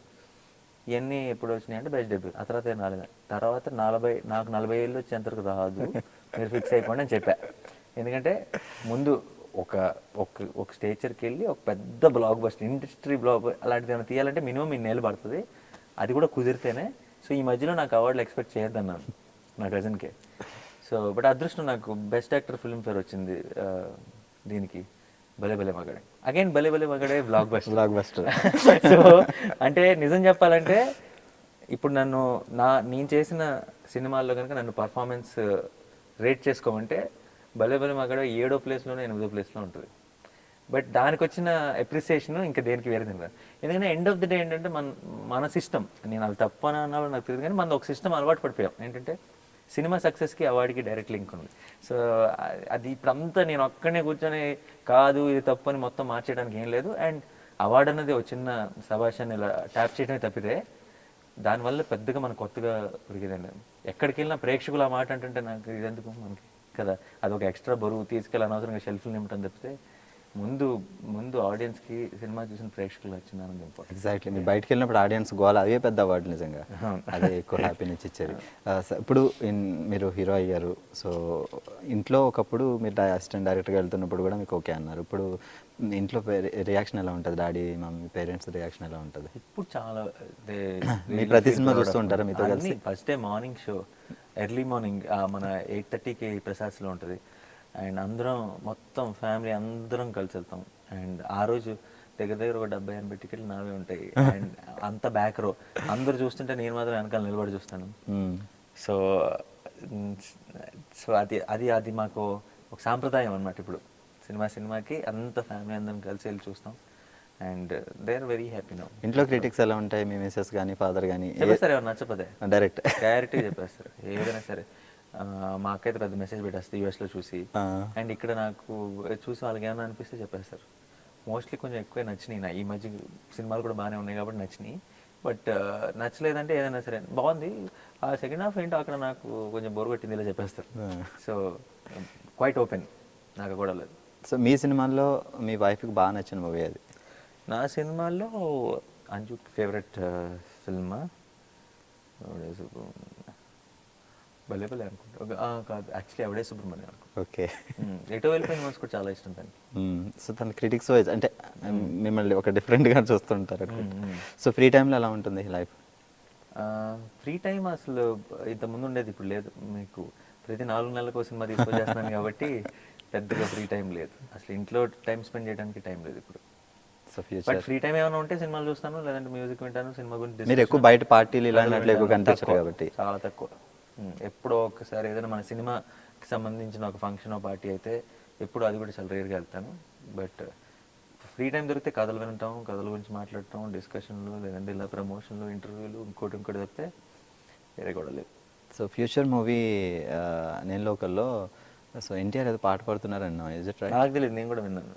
ఇవన్నీ ఎప్పుడు వచ్చినాయి అంటే బెస్ట్ డెబ్యూ. ఆ తర్వాత రాలేదు. తర్వాత నాకు 40 ఏళ్ళు వచ్చేంతవరకు రాదు, మీరు ఫిక్స్ అయిపోండి అని చెప్పా. ఎందుకంటే ముందు ఒక స్టేచర్కి వెళ్ళి ఒక పెద్ద బ్లాక్ బస్టర్ ఇండస్ట్రీ బ్లాక్ అలాంటిది ఏమైనా తీయాలంటే మినిమం 2 నెలలు పడుతుంది. అది కూడా కుదిరితేనే. సో ఈ మధ్యలో నాకు అవార్డులు ఎక్స్పెక్ట్ చేయొద్దన్నాను నా కజిన్కే. సో బట్ అదృష్టం నాకు బెస్ట్ యాక్టర్ ఫిల్మ్ఫేర్ వచ్చింది దీనికి భలే భలే మగాడే. అగైన్ భలే భలే మగాడే బ్లాక్ బస్టర్. సో అంటే నిజం చెప్పాలంటే ఇప్పుడు నేను చేసిన సినిమాల్లో కనుక నన్ను పర్ఫార్మెన్స్ రేట్ చేసుకోమంటే భలే భలే మగాడే 7వ ప్లేస్లోనే 8వ ప్లేస్లో ఉంటుంది. బట్ దానికి వచ్చిన అప్రిసియేషన్ ఇంకా దేనికి వేరే తినదు. ఎందుకంటే ఎండ్ ఆఫ్ ది డే ఏంటంటే మన సిస్టమ్, నేను అది తప్పు అని అన్నా నాకు తెలియదు, కానీ మన ఒక సిస్టమ్ అలవాటు పడిపోయాం. ఏంటంటే సినిమా సక్సెస్కి అవార్డుకి డైరెక్ట్ లింక్ ఉంది. సో అది ఇప్పుడంతా నేను ఒక్కనే కూర్చొని కాదు ఇది తప్పు అని మొత్తం మార్చేయడానికి ఏం లేదు. అండ్ అవార్డు అన్నది ఒక చిన్న సభాషాన్ని ఇలా ట్యాప్ చేయడమే తప్పితే దానివల్ల పెద్దగా మనకు కొత్తగా ఉరికిదండి. ఎక్కడికి వెళ్ళినా ప్రేక్షకులు ఆ మాట అంటుంటే నాకు ఇదెందుకు మనకి కదా, అదొక ఎక్స్ట్రా బరువు తీసుకెళ్ళి అనవసరంగా షెల్ఫ్లు నింపటం తప్పితే ముందు ముందు ఆడియన్స్కి సినిమా చూసిన ప్రేక్షకులు నచ్చిందని ఇంపార్టెంట్. ఎగ్జాక్ట్లీ, మీరు బయటకు వెళ్ళినప్పుడు ఆడియన్స్ గోల అవే పెద్ద అవార్డు నిజంగా, అదే ఎక్కువ హ్యాపీనెస్ ఇచ్చారు. ఇప్పుడు మీరు హీరో అయ్యారు, సో ఇంట్లో ఒకప్పుడు మీరు అసిస్టెంట్ డైరెక్టర్గా వెళ్తున్నప్పుడు కూడా మీకు ఓకే అన్నారు. ఇప్పుడు ఇంట్లో రియాక్షన్ ఎలా ఉంటుంది, డాడీ మమ్మీ పేరెంట్స్ రియాక్షన్ ఎలా ఉంటుంది? ఇప్పుడు చాలా మీ ప్రతి సినిమా చూస్తూ ఉంటారా మీతో కలిసి? First day morning show, early morning మన 8:30కి ప్రసాద్స్లో ఉంటుంది. అండ్ అందరం మొత్తం ఫ్యామిలీ అందరం కలిసి వెళ్తాం. అండ్ ఆ రోజు దగ్గర దగ్గర ఒక 70-80 టికెట్లు నావే ఉంటాయి. అండ్ అంత బ్యాక్ రో అందరూ చూస్తుంటే నేను మాత్రం వెనకాల నిలబడి చూస్తాను. సో సో అది అది అది మాకు ఒక సాంప్రదాయం అనమాట. ఇప్పుడు సినిమాకి అంత ఫ్యామిలీ అందరం కలిసి వెళ్ళి చూస్తాం. And they are very happy now. ఇంట్లో క్రిటిక్స్ ఎలా ఉంటాయి, మీ మిసెస్ కానీ ఫాదర్ కానీ? చెప్పేస్తారు, ఎవరు నచ్చపోతే డైరెక్ట్గా చెప్పేస్తారు ఏదైనా సరే. మా అక్క అయితే పెద్ద మెసేజ్ పెట్టేస్తుంది యూఎస్లో చూసి. అండ్ ఇక్కడ నాకు చూసి వాళ్ళకి ఏమైనా అనిపిస్తే చెప్పేస్తారు. మోస్ట్లీ కొంచెం ఎక్కువే నచ్చినాయి. ఈ మధ్య సినిమాలు కూడా బాగానే ఉన్నాయి కాబట్టి నచ్చినాయి. బట్ నచ్చలేదంటే ఏదైనా సరే బాగుంది, ఆ సెకండ్ హాఫ్ ఏంటో అక్కడ నాకు కొంచెం బోర్ కొట్టింది ఇలా చెప్పేస్తారు. సో క్వైట్ ఓపెన్, నాకు కూడా లేదు. సో మీ సినిమాల్లో మీ వైఫ్కి బాగా నచ్చిన మూవీ అది? నా సినిమాల్లో అంజు ఫేవరెట్ ఫిల్మ్ భలే భలే అనుకుంటా కాదు, యాక్చువల్లీ ఎవడే సుబ్రహ్మణ్యం అనుకుంటా. ఓకే, ఎటో వెళ్ళిపోయిన మనసు కూడా చాలా ఇష్టం తనకి. సో తన క్రిటిక్స్ వైజ్ అంటే మిమ్మల్ని ఒక డిఫరెంట్గా చూస్తుంటారు. సో ఫ్రీ టైంలో ఎలా ఉంటుంది లైఫ్? ఫ్రీ టైం అసలు ఇంతకుముందు ఉండేది, ఇప్పుడు లేదు. మీకు ప్రతి 4 నెలలకు సినిమా తీసుకొచ్చేస్తున్నాను కాబట్టి పెద్దగా ఫ్రీ టైం లేదు. అసలు ఇంట్లో టైం స్పెండ్ చేయడానికి టైం లేదు ఇప్పుడు. So future but free time ఏమైనా ఉంటే సినిమాలు చూస్తాను, లేదంటే మ్యూజిక్ వింటాను. సినిమా గురించి మీరు ఎక్కువ బయట పార్టీలు ఇలాంటి ఎక్కువ కనిపించరు కాబట్టి? చాలా తక్కువ. ఎప్పుడో ఒకసారి ఏదైనా మన సినిమాకి సంబంధించిన ఒక ఫంక్షన్ పార్టీ అయితే ఎప్పుడు, అది కూడా చాలా రేర్గా వెళ్తాను. బట్ ఫ్రీ టైం దొరికితే కథలు వినటం, కథల గురించి మాట్లాడటం, డిస్కషన్లు, లేదంటే ఇలా ప్రమోషన్లు, ఇంటర్వ్యూలు, ఇంకోటి తప్పితే వేరే కూడా లేదు. సో ఫ్యూచర్ మూవీ నేను లోకల్లో సో ఎన్టీఆర్ ఏదో పాట పాడుతున్నారన్నా, ఇజ్ ఇట్ రైట్? నాకు తెలియదు, నేను కూడా విన్నాను.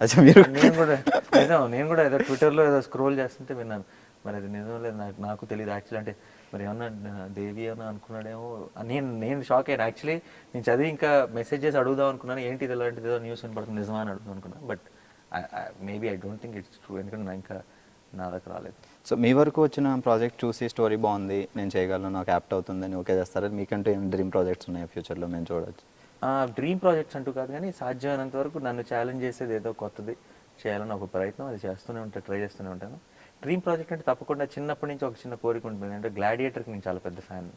నేను కూడా ఏదో ట్విట్టర్లో ఏదో స్క్రోల్ చేస్తుంటే విన్నాను. మరి అది నిజం లేదు, నాకు తెలియదు యాక్చువల్లీ. అంటే మరి ఏమన్నా దేవి ఏమన్నా అనుకున్నాడేమో. నేను షాక్ అయ్యాను యాక్చువల్లీ. నేను చదివి ఇంకా మెసేజ్ చేసి అడుగుదాం అనుకున్నాను, ఏంటి ఇది ఇలాంటిది ఏదో న్యూస్ వినపడుతుంది నిజమా అని అడుగుదాం అనుకున్నాను. But maybe I don't think it's true, ఎందుకంటే ఇంకా నా దగ్గర రాలేదు. సో మీ వరకు వచ్చిన ప్రాజెక్ట్ చూసి స్టోరీ బాగుంది, నేను చేయగలను, నాకు యాప్ట్ అవుతుందని ఓకే చేస్తారా? మీకంటూ ఏం డ్రీమ్ ప్రాజెక్ట్స్ ఉన్నాయి ఫ్యూచర్లో మేము చూడవచ్చు? డ్రీమ్ ప్రాజెక్ట్స్ అంటూ కాదు, కానీ సాధ్యమైనంత వరకు నన్ను ఛాలెంజ్ చేసేది ఏదో కొత్తది చేయాలని ఒక ప్రయత్నం, అది చేస్తూనే ఉంటాను, ట్రై చేస్తూనే ఉంటాను. డ్రీమ్ ప్రాజెక్ట్ అంటే తప్పకుండా చిన్నప్పటి నుంచి ఒక చిన్న కోరిక ఉంటుంది. అంటే గ్లాడియేటర్కి నేను చాలా పెద్ద ఫ్యాన్.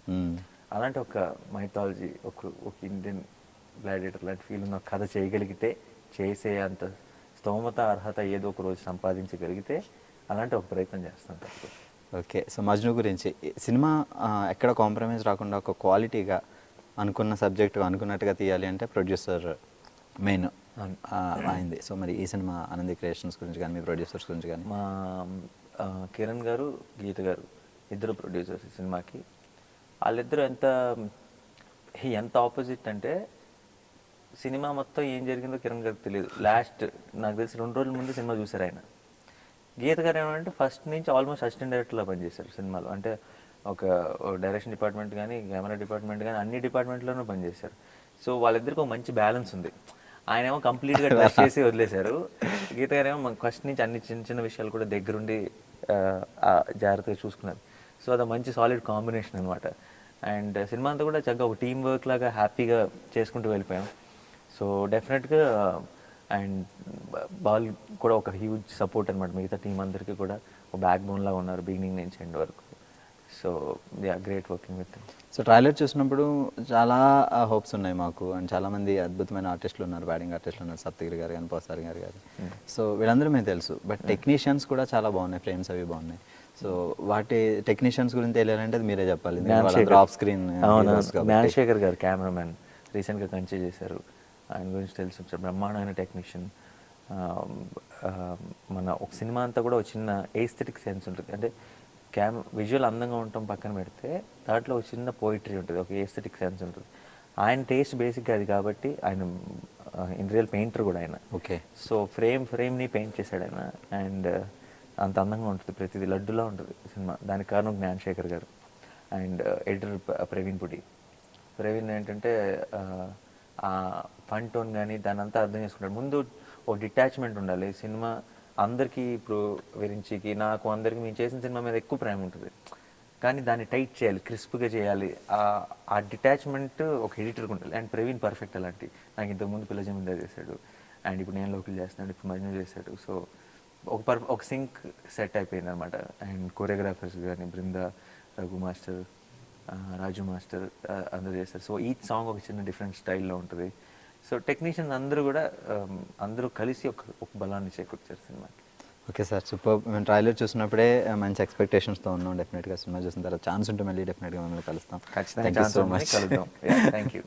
అలాంటి ఒక మైథాలజీ, ఒక ఇండియన్ గ్లాడియేటర్ లాంటి ఫీల్ ఉన్న కథ చేయగలిగితే, చేసే అంత స్తోమత, అర్హత ఏదో ఒక రోజు సంపాదించగలిగితే అలాంటి ఒక ప్రయత్నం చేస్తాను తప్పకుండా. ఓకే, సో మజ్ను గురించి సినిమా ఎక్కడ కాంప్రమైజ్ రాకుండా ఒక క్వాలిటీగా అనుకున్న సబ్జెక్టు అనుకున్నట్టుగా తీయాలి అంటే ప్రొడ్యూసర్ మెయిన్ అయింది. సో మరి ఈ సినిమా ఆనంది క్రియేషన్స్ గురించి కానీ, మీ ప్రొడ్యూసర్స్ గురించి కానీ? మా కిరణ్ గారు, గీత గారు ఇద్దరు ప్రొడ్యూసర్స్ ఈ సినిమాకి. వాళ్ళిద్దరూ ఎంత ఆపోజిట్ అంటే, సినిమా మొత్తం ఏం జరిగిందో కిరణ్ గారికి తెలియదు. లాస్ట్ నాకు తెలిసి 2 రోజుల ముందు సినిమా చూశారు ఆయన. గీత గారు ఏమంటే ఫస్ట్ నుంచి ఆల్మోస్ట్ అసిస్టెంట్ డైరెక్టర్లా పనిచేశారు సినిమాలో. అంటే ఒక డైరెక్షన్ డిపార్ట్మెంట్ కానీ, కెమెరా డిపార్ట్మెంట్ కానీ, అన్ని డిపార్ట్మెంట్లోనూ పనిచేశారు. సో వాళ్ళిద్దరికి ఒక మంచి బ్యాలెన్స్ ఉంది. ఆయన ఏమో కంప్లీట్గా ట్రస్ట్ చేసి వదిలేశారు. గీత గారు ఏమో ఫస్ట్ నుంచి అన్ని చిన్న చిన్న విషయాలు కూడా దగ్గరుండి జాగ్రత్తగా చూసుకున్నారు. సో అది మంచి సాలిడ్ కాంబినేషన్ అనమాట. అండ్ సినిమా అంతా కూడా చక్కగా ఒక టీమ్ వర్క్ లాగా హ్యాపీగా చేసుకుంటూ వెళ్ళిపోయాం. సో డెఫినెట్గా అండ్ బాల్ కూడా ఒక హ్యూజ్ సపోర్ట్ అనమాట. మిగతా టీం అందరికీ కూడా ఒక బ్యాక్ బోన్ లాగా ఉన్నారు బిగినింగ్ నుంచి ఎండ్ వరకు. So great working with. So trailer చూసినప్పుడు చాలా హోప్స్ ఉన్నాయి మాకు, అండ్ చాలామంది అద్భుతమైన ఆర్టిస్టులు ఉన్నారు, బ్యాటింగ్ ఆర్టిస్టులు ఉన్నారు, సప్తగిరి గారు కానీ, పోసారి గారు కానీ. సో వీళ్ళందరూ మేము తెలుసు, బట్ టెక్నీషియన్స్ కూడా చాలా బాగున్నాయి, ఫ్రేమ్స్ అవి బాగున్నాయి. సో వాటి టెక్నీషియన్స్ గురించి తెలియాలంటే అది మీరే చెప్పాలి. ఆఫ్ స్క్రీన్ జ్ఞానశేఖర్ గారు కెమెరామెన్, రీసెంట్గా కంచె చేశారు. ఆయన గురించి తెలుసు, బ్రహ్మాండమైన టెక్నీషియన్. మన ఒక సినిమా అంతా కూడా ఒక చిన్న ఎస్థెటిక్ సెన్స్ ఉంటుంది. అంటే విజువల్ అందంగా ఉండటం పక్కన పెడితే దాంట్లో ఒక చిన్న పోయిటరీ ఉంటుంది, ఒక ఎస్థెటిక్ సెన్స్ ఉంటుంది. ఆయన టేస్ట్ బేసిక్గా అది కాబట్టి ఆయన ఇన్ రియల్ పెయింటర్ కూడా ఆయన. ఓకే. సో ఫ్రేమ్ని పెయింట్ చేశాడు ఆయన. అండ్ అంత అందంగా ఉంటుంది, ప్రతిదీ లడ్డులా ఉంటుంది సినిమా. దానికి కారణం జ్ఞానశేఖర్ గారు. అండ్ ఎడిటర్ ప్రవీణ్ ఏంటంటే ఆ ఫన్ టోన్ కానీ దాని అంతా అర్థం చేసుకుంటాడు. ఒక డిటాచ్మెంట్ ఉండాలి. సినిమా అందరికీ ఇప్పుడు విరించికి నాకు అందరికి మేము చేసిన సినిమా మీద ఎక్కువ ప్రేమ ఉంటుంది, కానీ దాన్ని టైట్ చేయాలి, క్రిస్ప్గా చేయాలి. ఆ డిటాచ్మెంట్ ఒక ఎడిటర్కి ఉండాలి. అండ్ ప్రవీణ్ పర్ఫెక్ట్ అలాంటి. నాకు ఇంతకుముందు పిల్ల జమీందార్ చేశాడు, అండ్ ఇప్పుడు నేను లోకల్ చేస్తున్నాడు, ఇప్పుడు మజ్ను చేశాడు. సో ఒక సింక్ సెట్ అయిపోయింది అనమాట. అండ్ కొరియోగ్రాఫర్స్ కానీ బృంద, రఘు మాస్టర్, రాజు మాస్టర్ అందరూ చేస్తారు. సో ఈ సాంగ్ ఒక చిన్న డిఫరెంట్ స్టైల్లో ఉంటుంది. సో టెక్నీషియన్స్ అందరూ కూడా అందరూ కలిసి ఒక బలాన్ని చేకూర్చారు సినిమాకి. Okay sir, super. మేము ట్రైలర్ చూసినప్పుడే మంచి ఎక్స్పెక్టేషన్స్తో ఉన్నాం. డెఫినెట్గా సినిమా చూసిన తర్వాత ఛాన్స్ ఉంటే మళ్ళీ డెఫినెట్గా మిమ్మల్ని కలుస్తాం. ఖచ్చితంగా థ్యాంక్ యూ ఛాన్స్ సో ఉంది, మచ్. కలుద్దాం. Thank you.